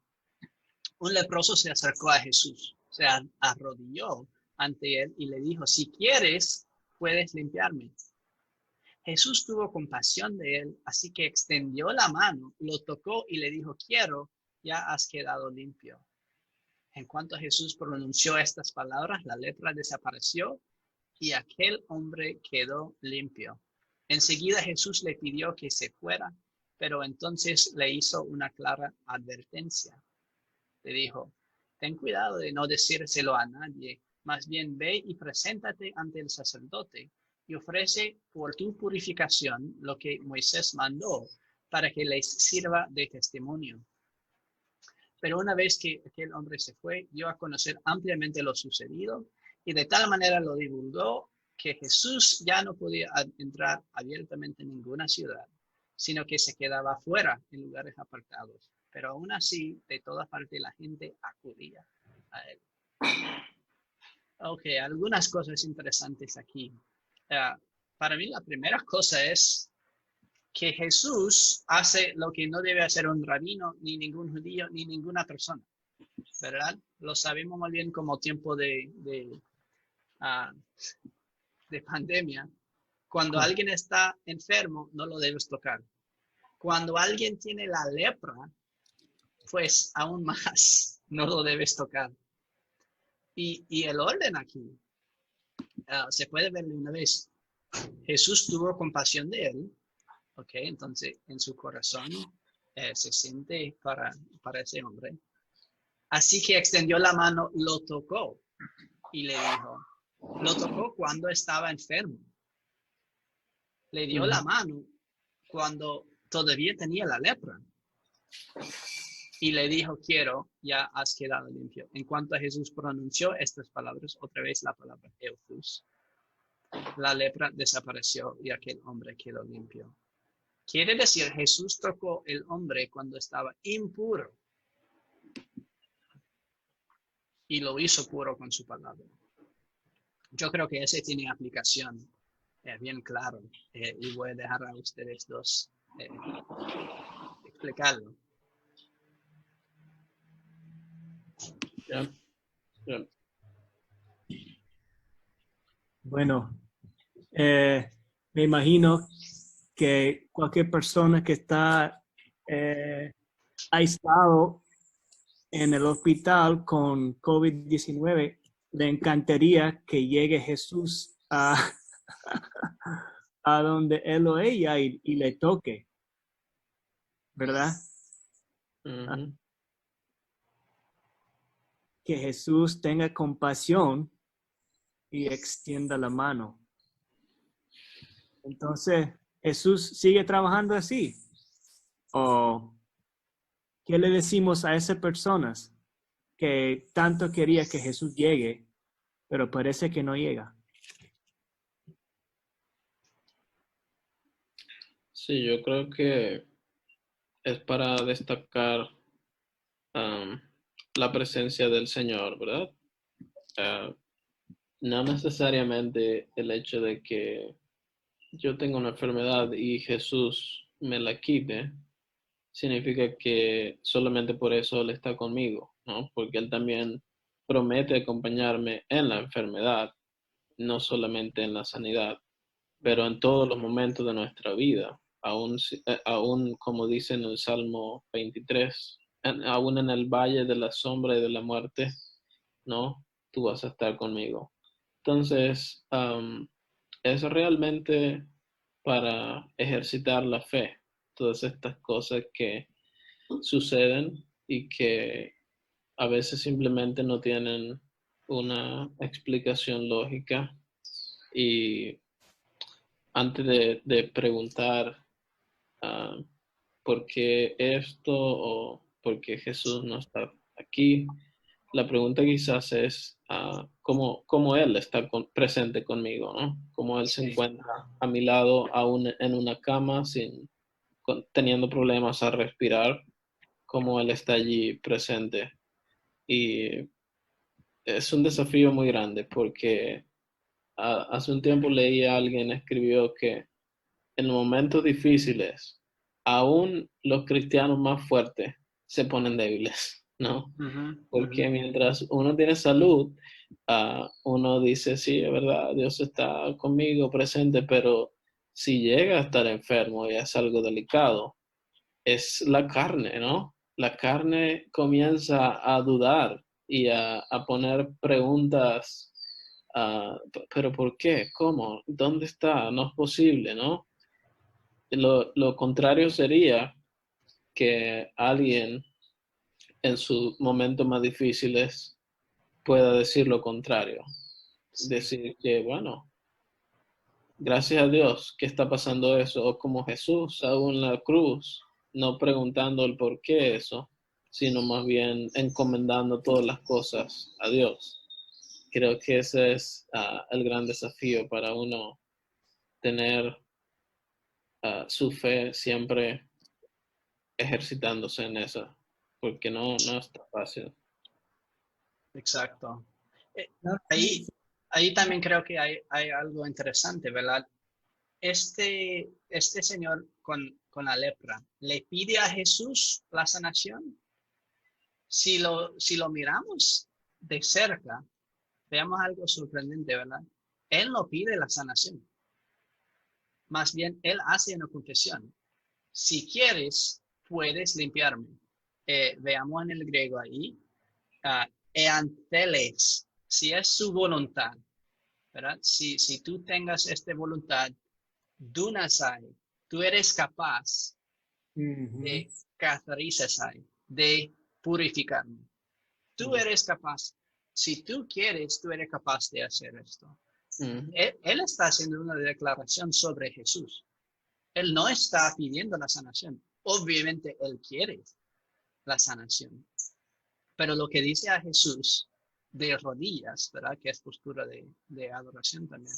Un leproso se acercó a Jesús, se arrodilló ante él y le dijo, si quieres, puedes limpiarme. Jesús tuvo compasión de él, así que extendió la mano, lo tocó y le dijo, quiero, ya has quedado limpio. En cuanto Jesús pronunció estas palabras, la lepra desapareció y aquel hombre quedó limpio. Enseguida Jesús le pidió que se fuera, pero entonces le hizo una clara advertencia. Le dijo, ten cuidado de no decírselo a nadie, más bien ve y preséntate ante el sacerdote y ofrece por tu purificación lo que Moisés mandó para que les sirva de testimonio. Pero una vez que aquel hombre se fue, dio a conocer ampliamente lo sucedido y de tal manera lo divulgó que Jesús ya no podía entrar abiertamente en ninguna ciudad, sino que se quedaba fuera en lugares apartados. Pero aún así, de toda parte la gente acudía a él. Ok, algunas cosas interesantes aquí. Uh, para mí la primera cosa es que Jesús hace lo que no debe hacer un rabino, ni ningún judío, ni ninguna persona. ¿Verdad? Lo sabemos muy bien como tiempo uh, de pandemia. Cuando alguien está enfermo, no lo debes tocar. Cuando alguien tiene la lepra, pues aún más no lo debes tocar. Y el orden aquí se puede ver de una vez. Jesús tuvo compasión de él, ¿ok? Entonces en su corazón se siente para ese hombre. Así que extendió la mano, lo tocó y le dijo, lo tocó cuando estaba enfermo. Le dio la
Ujú.
mano cuando todavía tenía la lepra. Y le dijo, quiero, ya has quedado limpio. En cuanto a Jesús pronunció estas palabras, otra vez la palabra Euthus, la lepra desapareció y aquel hombre quedó limpio. Quiere decir, Jesús tocó el hombre cuando estaba impuro y lo hizo puro con su palabra. Yo creo que ese tiene aplicación bien claro y voy a dejar a ustedes dos explicarlo.
Ya, ya.
Bueno, me imagino que cualquier persona que está aislado en el hospital con COVID-19 le encantaría que llegue Jesús a donde él o ella y le toque, ¿verdad?
Ujú.
Que Jesús tenga compasión y extienda la mano. Entonces, ¿Jesús sigue trabajando así? ¿O qué le decimos a esas personas que tanto quería que Jesús llegue, pero parece que no llega?
Sí, yo creo que es para destacar la presencia del Señor, ¿verdad? Ah, no necesariamente el hecho de que yo tenga una enfermedad y Jesús me la quite, significa que solamente por eso Él está conmigo, ¿no? Porque Él también promete acompañarme en la enfermedad, no solamente en la sanidad, pero en todos los momentos de nuestra vida, aún como dice en el Salmo 23, aún en el valle de la sombra y de la muerte, ¿no? Tú vas a estar conmigo. Entonces, es realmente para ejercitar la fe, todas estas cosas que suceden y que a veces simplemente no tienen una explicación lógica. Y antes de preguntar por qué esto o por qué Jesús no está aquí, la pregunta quizás es cómo Él está presente conmigo, ¿no? Cómo Él se
Sí,
encuentra a mi lado aún en una cama teniendo problemas a respirar, cómo Él está allí presente. Y es un desafío muy grande porque hace un tiempo leí a alguien escribió que en momentos difíciles, aún los cristianos más fuertes se ponen débiles, ¿no? Porque mientras uno tiene salud, uno dice, sí, es verdad, Dios está conmigo presente, pero si llega a estar enfermo y es algo delicado, es la carne, ¿no? La carne comienza a dudar y a poner preguntas, pero ¿por qué? ¿Cómo? ¿Dónde está? No es posible, ¿no? Lo contrario sería que alguien en sus momentos más difíciles pueda decir lo contrario.
sí,
Decir que, bueno, gracias a Dios que está pasando eso, o como Jesús aún en la cruz, no preguntando el por qué eso, sino más bien encomendando todas las cosas a Dios. Creo que ese es el gran desafío para uno tener su fe siempre ejercitándose en eso, porque no está fácil.
exacto. Eh, ahí también creo que hay algo interesante, ¿verdad? Este señor con la lepra, ¿le pide a Jesús la sanación? Si lo miramos de cerca, veamos algo sorprendente, ¿verdad? Él no pide la sanación. Más bien, él hace una confesión. Si quieres, puedes limpiarme. Veamos en el griego ahí, eanteles, si es su voluntad, ¿verdad? Si tú tengas esta voluntad, dunasai, tú eres capaz de catharisasai, de purificarme. Tú eres capaz. Si tú quieres, tú eres capaz de hacer esto. Él está haciendo una declaración sobre Jesús. Él no está pidiendo la sanación. Obviamente, él quiere la sanación. Pero lo que dice a Jesús de rodillas, ¿verdad? Que es postura de adoración también.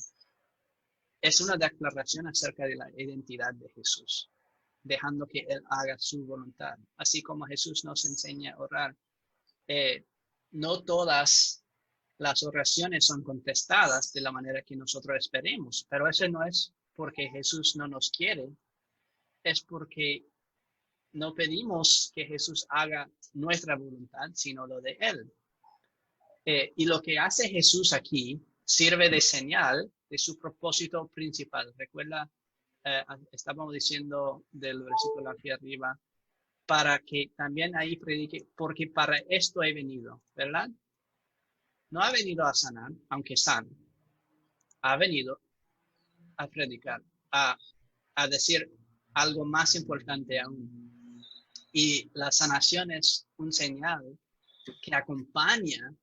es una declaración acerca de la identidad de Jesús, dejando que Él haga su voluntad. Así como Jesús nos enseña a orar, no todas las oraciones son contestadas de la manera que nosotros esperemos, pero eso no es porque Jesús no nos quiere, es porque no pedimos que Jesús haga nuestra voluntad, sino lo de Él. Y lo que hace Jesús aquí sirve de señal de su propósito principal. Recuerda, estábamos diciendo del versículo aquí arriba, para que también ahí predique, porque para esto he venido, ¿verdad? No ha venido a sanar, aunque sane. Ha venido a predicar, a decir algo más importante aún. Y la sanación es un señal que acompaña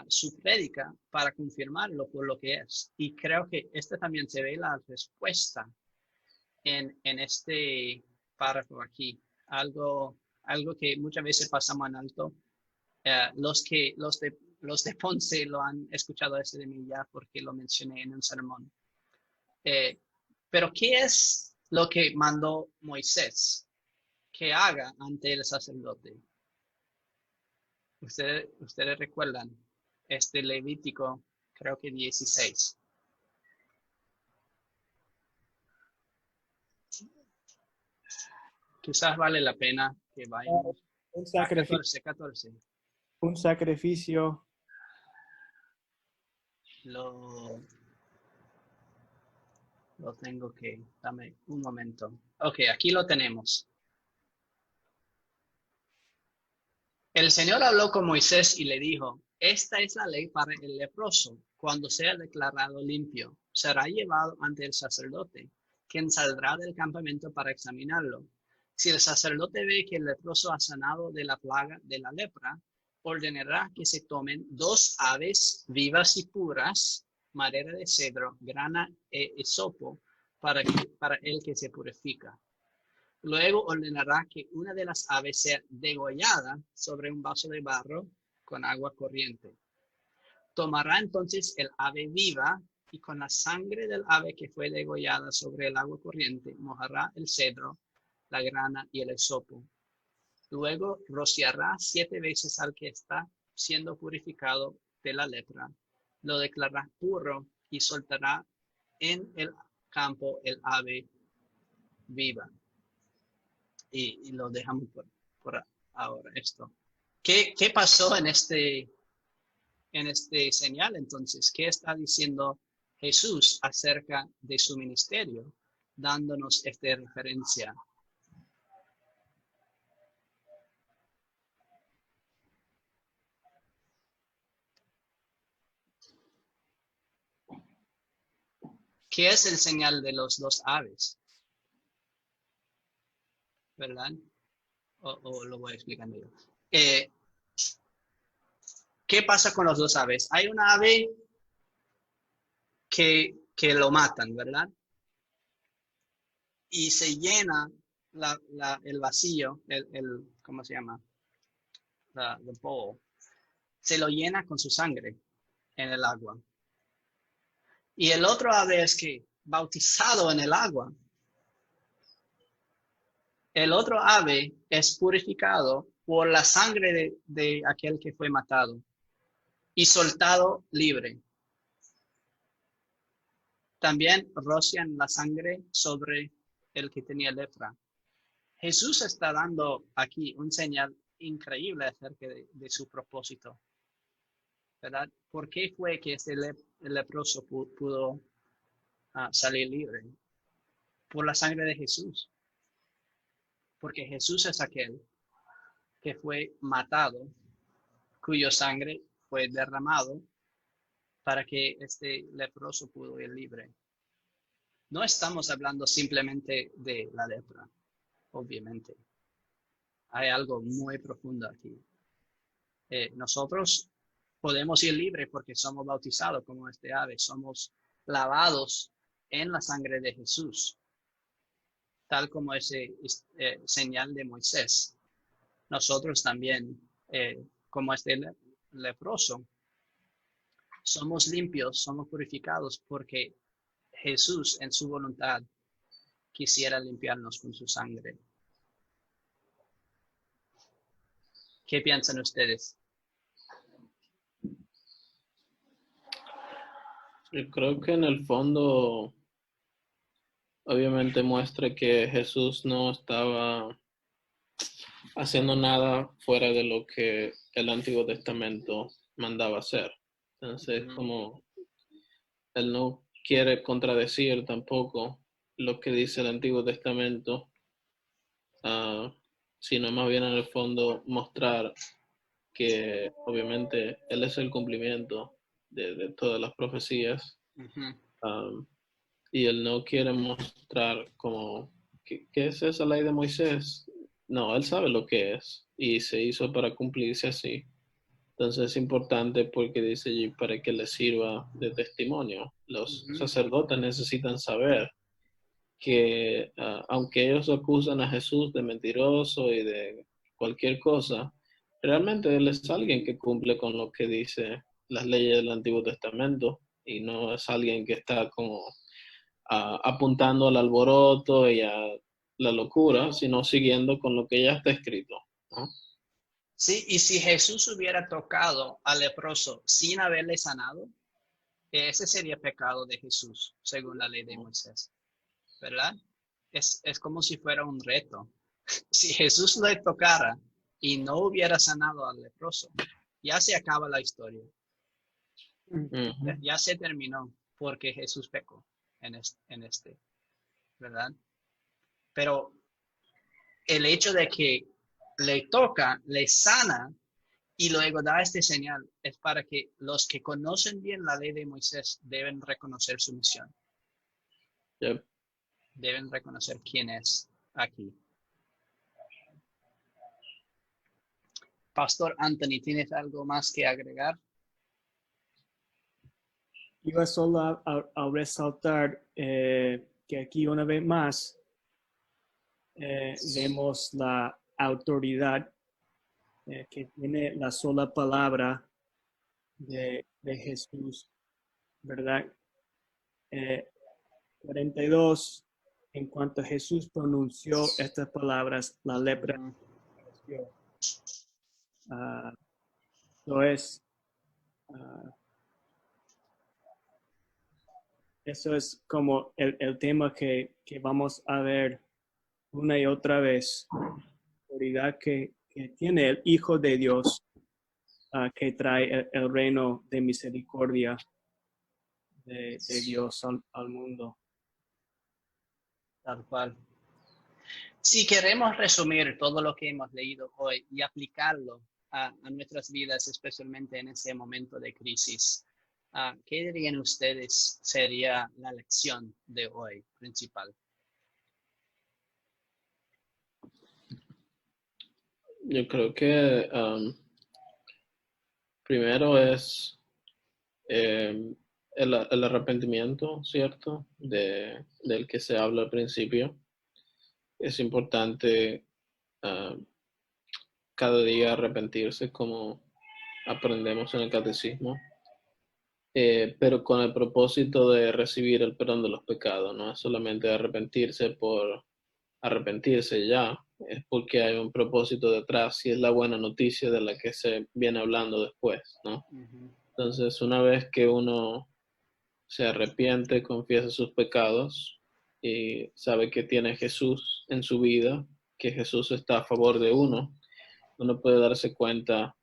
su prédica para confirmarlo por lo que es. Y creo que esta también se ve la respuesta en este párrafo aquí. Algo que muchas veces pasamos en alto. Los de Ponce lo han escuchado ese de mí ya porque lo mencioné en un sermón. Pero ¿qué es lo que mandó Moisés que haga ante el sacerdote? Ustedes recuerdan este Levítico, creo que 16. Quizás vale la pena que vayamos.
Un sacrificio.
14.
Un sacrificio.
Lo tengo que... Dame un momento. Ok, aquí lo tenemos. El Señor habló con Moisés y le dijo, esta es la ley para el leproso. Cuando sea declarado limpio, será llevado ante el sacerdote, quien saldrá del campamento para examinarlo. Si el sacerdote ve que el leproso ha sanado de la plaga de la lepra, ordenará que se tomen 2 aves vivas y puras, madera de cedro, grana e hisopo, para el que se purifica. Luego ordenará que una de las aves sea degollada sobre un vaso de barro con agua corriente. Tomará entonces el ave viva y con la sangre del ave que fue degollada sobre el agua corriente mojará el cedro, la grana y el hisopo. Luego rociará 7 veces al que está siendo purificado de la lepra. Lo declarará puro y soltará en el campo el ave viva. Y lo dejamos por ahora esto. ¿Qué pasó en este señal entonces? ¿Qué está diciendo Jesús acerca de su ministerio, dándonos esta referencia? ¿Qué es el señal de los 2 aves? ¿Verdad? O lo voy explicando yo. ¿Qué pasa con los 2 aves? Hay una ave que lo matan, ¿verdad? Y se llena el vacío, ¿cómo se llama? The bowl. Se lo llena con su sangre en el agua. Y el otro ave es que bautizado en el agua. El otro ave es purificado por la sangre de aquel que fue matado y soltado libre. También rocian la sangre sobre el que tenía lepra. Jesús está dando aquí un señal increíble acerca de su propósito, ¿verdad? ¿Por qué fue que este leproso pudo salir libre? Por la sangre de Jesús. Porque Jesús es aquel que fue matado, cuyo sangre fue derramado para que este leproso pudo ir libre. No estamos hablando simplemente de la lepra, obviamente. Hay algo muy profundo aquí. Nosotros podemos ir libres porque somos bautizados como este ave, somos lavados en la sangre de Jesús, tal como ese señal de Moisés. Nosotros también, como este leproso, somos limpios, somos purificados porque Jesús en su voluntad quisiera limpiarnos con su sangre. ¿Qué piensan ustedes?
Yo creo que en el fondo, obviamente muestra que Jesús no estaba haciendo nada fuera de lo que el Antiguo Testamento mandaba hacer. Entonces, como él no quiere contradecir tampoco lo que dice el Antiguo Testamento, sino más bien en el fondo mostrar que obviamente él es el cumplimiento de todas las profecías. Y él no quiere mostrar como, ¿qué es esa ley de Moisés? No, él sabe lo que es y se hizo para cumplirse así. Entonces es importante porque dice allí para que les sirva de testimonio. Los sacerdotes necesitan saber que aunque ellos acusan a Jesús de mentiroso y de cualquier cosa, realmente él es alguien que cumple con lo que dice las leyes del Antiguo Testamento y no es alguien que está como apuntando al alboroto y a la locura, sino siguiendo con lo que ya está escrito, ¿no?
Sí, y si Jesús hubiera tocado al leproso sin haberle sanado, ese sería pecado de Jesús, según la ley de Moisés, ¿verdad? Es como si fuera un reto. Si Jesús le tocara y no hubiera sanado al leproso, ya se acaba la historia. Ya se terminó porque Jesús pecó en este, ¿verdad? Pero el hecho de que le toca, le sana y luego da este señal es para que los que conocen bien la ley de Moisés deben reconocer su misión.
Yep.
Deben reconocer quién es aquí. Pastor Anthony, ¿tienes algo más que agregar?
Iba solo a resaltar que aquí una vez más vemos la autoridad que tiene la sola palabra de Jesús, ¿verdad? 42, en cuanto Jesús pronunció estas palabras, la lepra apareció. Eso es como el tema que vamos a ver una y otra vez. La autoridad que tiene el Hijo de Dios, que trae el reino de misericordia de Dios al mundo.
Tal cual. Si queremos resumir todo lo que hemos leído hoy y aplicarlo a nuestras vidas, especialmente en ese momento de crisis, ¿qué dirían ustedes sería la lección de hoy principal?
Yo creo que primero es el arrepentimiento, ¿cierto? Del que se habla al principio. Es importante cada día arrepentirse como aprendemos en el catecismo, pero con el propósito de recibir el perdón de los pecados. No es solamente arrepentirse por arrepentirse ya, es porque hay un propósito detrás y es la buena noticia de la que se viene hablando después, ¿no? Entonces, una vez que uno se arrepiente, confiesa sus pecados y sabe que tiene Jesús en su vida, que Jesús está a favor de uno puede darse cuenta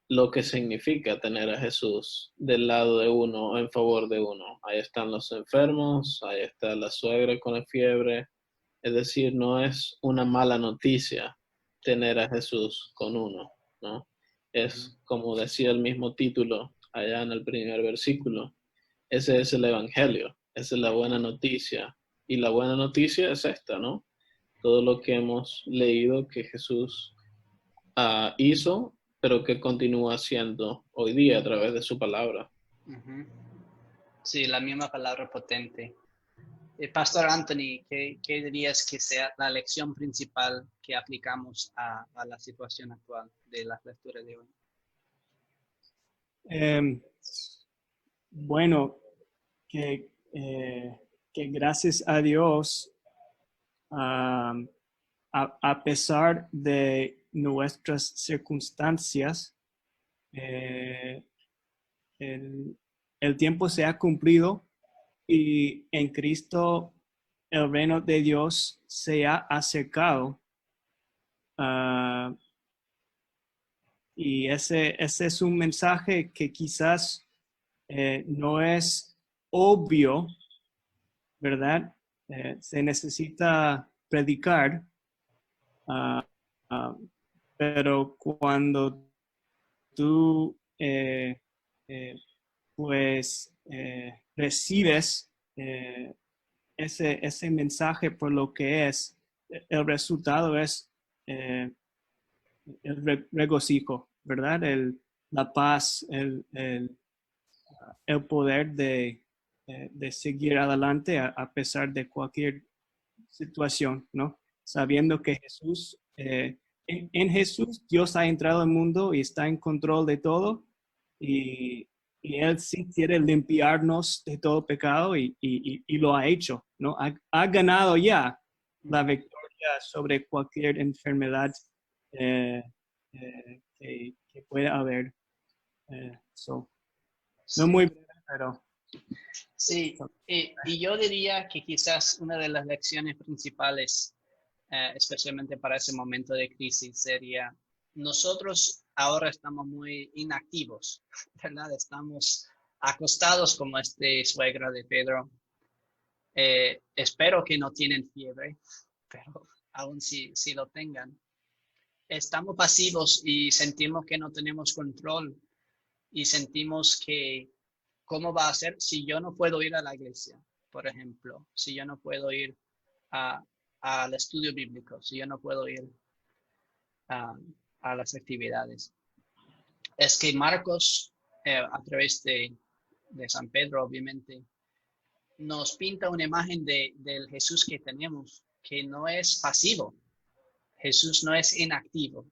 lo que significa tener a Jesús del lado de uno o en favor de uno. Ahí están los enfermos, ahí está la suegra con la fiebre. Es decir, no es una mala noticia tener a Jesús con uno, ¿no? Es como decía el mismo título allá en el primer versículo. Ese es el Evangelio, esa es la buena noticia. Y la buena noticia es esta, ¿no? Todo lo que hemos leído que Jesús hizo, pero que continúa haciendo hoy día a través de su palabra.
Sí, la misma palabra potente. Pastor Anthony, ¿qué dirías que sea la lección principal que aplicamos a la situación actual de las lecturas de hoy?
Bueno, que que gracias a Dios, a pesar de nuestras circunstancias, el tiempo se ha cumplido y en Cristo el reino de Dios se ha acercado. Y ese es un mensaje que quizás no es obvio, ¿verdad? Se necesita predicar, ah, ah, pero cuando tú recibes ese mensaje por lo que es, el resultado es el regocijo, ¿verdad? La paz, el poder de seguir adelante a pesar de cualquier situación, ¿no? Sabiendo que Jesús, en Jesús, Dios ha entrado al mundo y está en control de todo y Él sí quiere limpiarnos de todo pecado y lo ha hecho, ¿no? Ha ganado ya la victoria sobre cualquier enfermedad que pueda haber. No muy breve, pero...
Sí, y yo diría que quizás una de las lecciones principales, especialmente para ese momento de crisis, sería nosotros ahora estamos muy inactivos, ¿verdad? Estamos acostados como suegra de Pedro. Espero que no tienen fiebre, pero aún si lo tengan. Estamos pasivos y sentimos que no tenemos control y sentimos que ¿cómo va a ser si yo no puedo ir a la iglesia, por ejemplo? Si yo no puedo ir al estudio bíblico, si yo no puedo ir a las actividades. Es que Marcos, a través de San Pedro, obviamente, nos pinta una imagen del Jesús que tenemos, que no es pasivo. Jesús no es inactivo.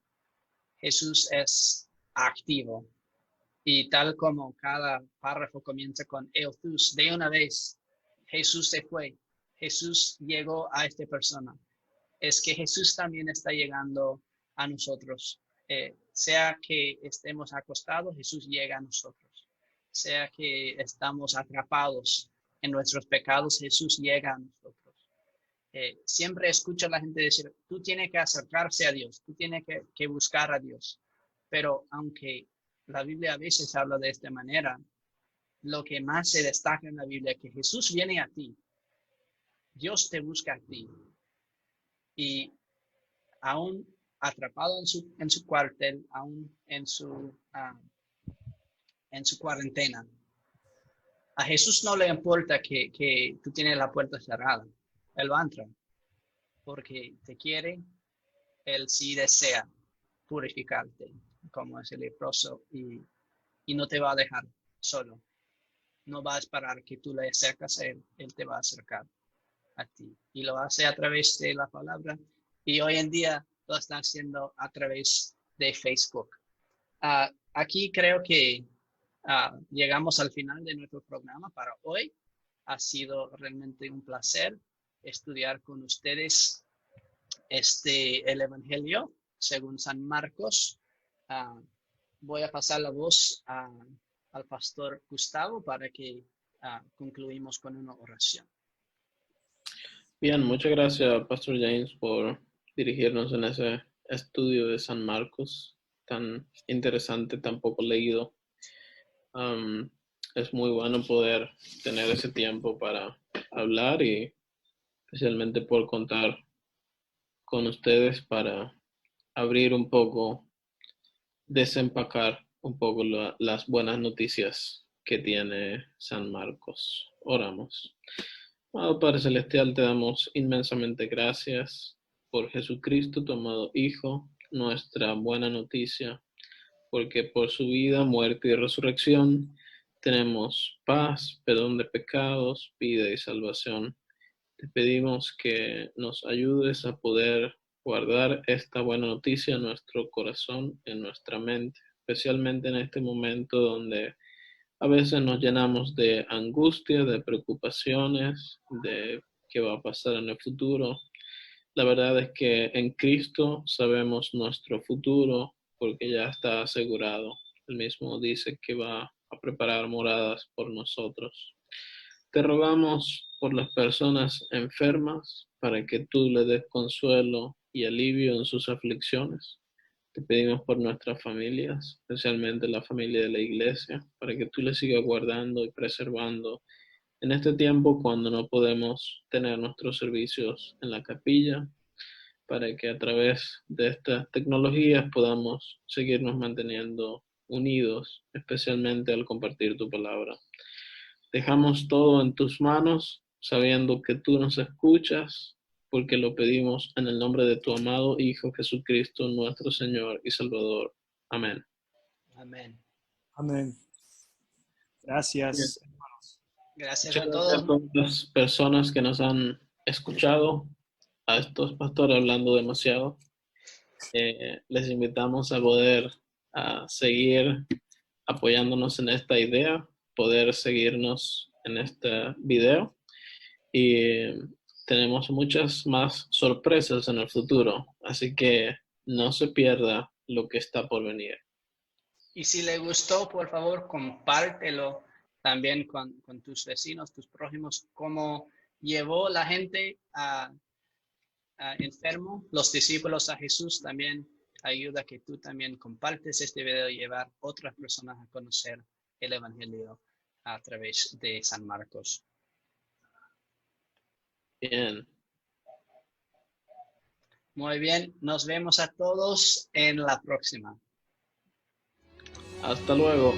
Jesús es activo. Y tal como cada párrafo comienza con Euthus, de una vez Jesús se fue, Jesús llegó a esta persona. Es que Jesús también está llegando a nosotros. Sea que estemos acostados, Jesús llega a nosotros. Sea que estamos atrapados en nuestros pecados, Jesús llega a nosotros. Siempre escucho a la gente decir, tú tienes que acercarse a Dios, tú tienes que buscar a Dios. Pero aunque la Biblia a veces habla de esta manera, lo que más se destaca en la Biblia es que Jesús viene a ti, Dios te busca a ti, y aún atrapado en su cuartel, aún en su cuarentena, a Jesús no le importa que tú tienes la puerta cerrada, Él va a entrar, porque te quiere, Él sí desea purificarte, como es el leproso, y no te va a dejar solo. No va a esperar que tú le acercas a Él, Él te va a acercar a ti. Y lo hace a través de la palabra. Y hoy en día lo está haciendo a través de Facebook. Aquí creo que llegamos al final de nuestro programa para hoy. Ha sido realmente un placer estudiar con ustedes el Evangelio según San Marcos. Voy a pasar la voz al pastor Gustavo para que concluimos con una oración.
Bien, muchas gracias, Pastor James, por dirigirnos en ese estudio de San Marcos, tan interesante, tan poco leído. Es muy bueno poder tener ese tiempo para hablar y especialmente por contar con ustedes para abrir un poco, desempacar un poco las buenas noticias que tiene San Marcos. Oramos. Amado Padre Celestial, te damos inmensamente gracias por Jesucristo, tu amado Hijo, nuestra buena noticia, porque por su vida, muerte y resurrección tenemos paz, perdón de pecados, vida y salvación. Te pedimos que nos ayudes a poder guardar esta buena noticia en nuestro corazón, en nuestra mente, especialmente en este momento donde a veces nos llenamos de angustia, de preocupaciones, de qué va a pasar en el futuro. La verdad es que en Cristo sabemos nuestro futuro porque ya está asegurado. Él mismo dice que va a preparar moradas por nosotros. Te rogamos por las personas enfermas para que tú le des consuelo y alivio en sus aflicciones. Te pedimos por nuestras familias, especialmente la familia de la iglesia, para que tú le sigas guardando y preservando en este tiempo cuando no podemos tener nuestros servicios en la capilla, para que a través de estas tecnologías podamos seguirnos manteniendo unidos, especialmente al compartir tu palabra. Dejamos todo en tus manos, sabiendo que tú nos escuchas, porque lo pedimos en el nombre de tu amado Hijo Jesucristo, nuestro Señor y Salvador. Amén.
Amén.
Amén. Gracias.
Gracias
Muchas
a
gracias a
todos.
todas las personas que nos han escuchado, a estos pastores hablando demasiado. Les invitamos a poder seguir apoyándonos en esta idea, poder seguirnos en este video y tenemos muchas más sorpresas en el futuro, así que no se pierda lo que está por venir.
Y si le gustó, por favor, compártelo también con tus vecinos, tus prójimos, cómo llevó la gente a enfermo, los discípulos a Jesús. También ayuda a que tú también compartes este video y llevar otras personas a conocer el Evangelio a través de San Marcos.
Bien.
Muy bien, nos vemos a todos en la próxima.
Hasta luego.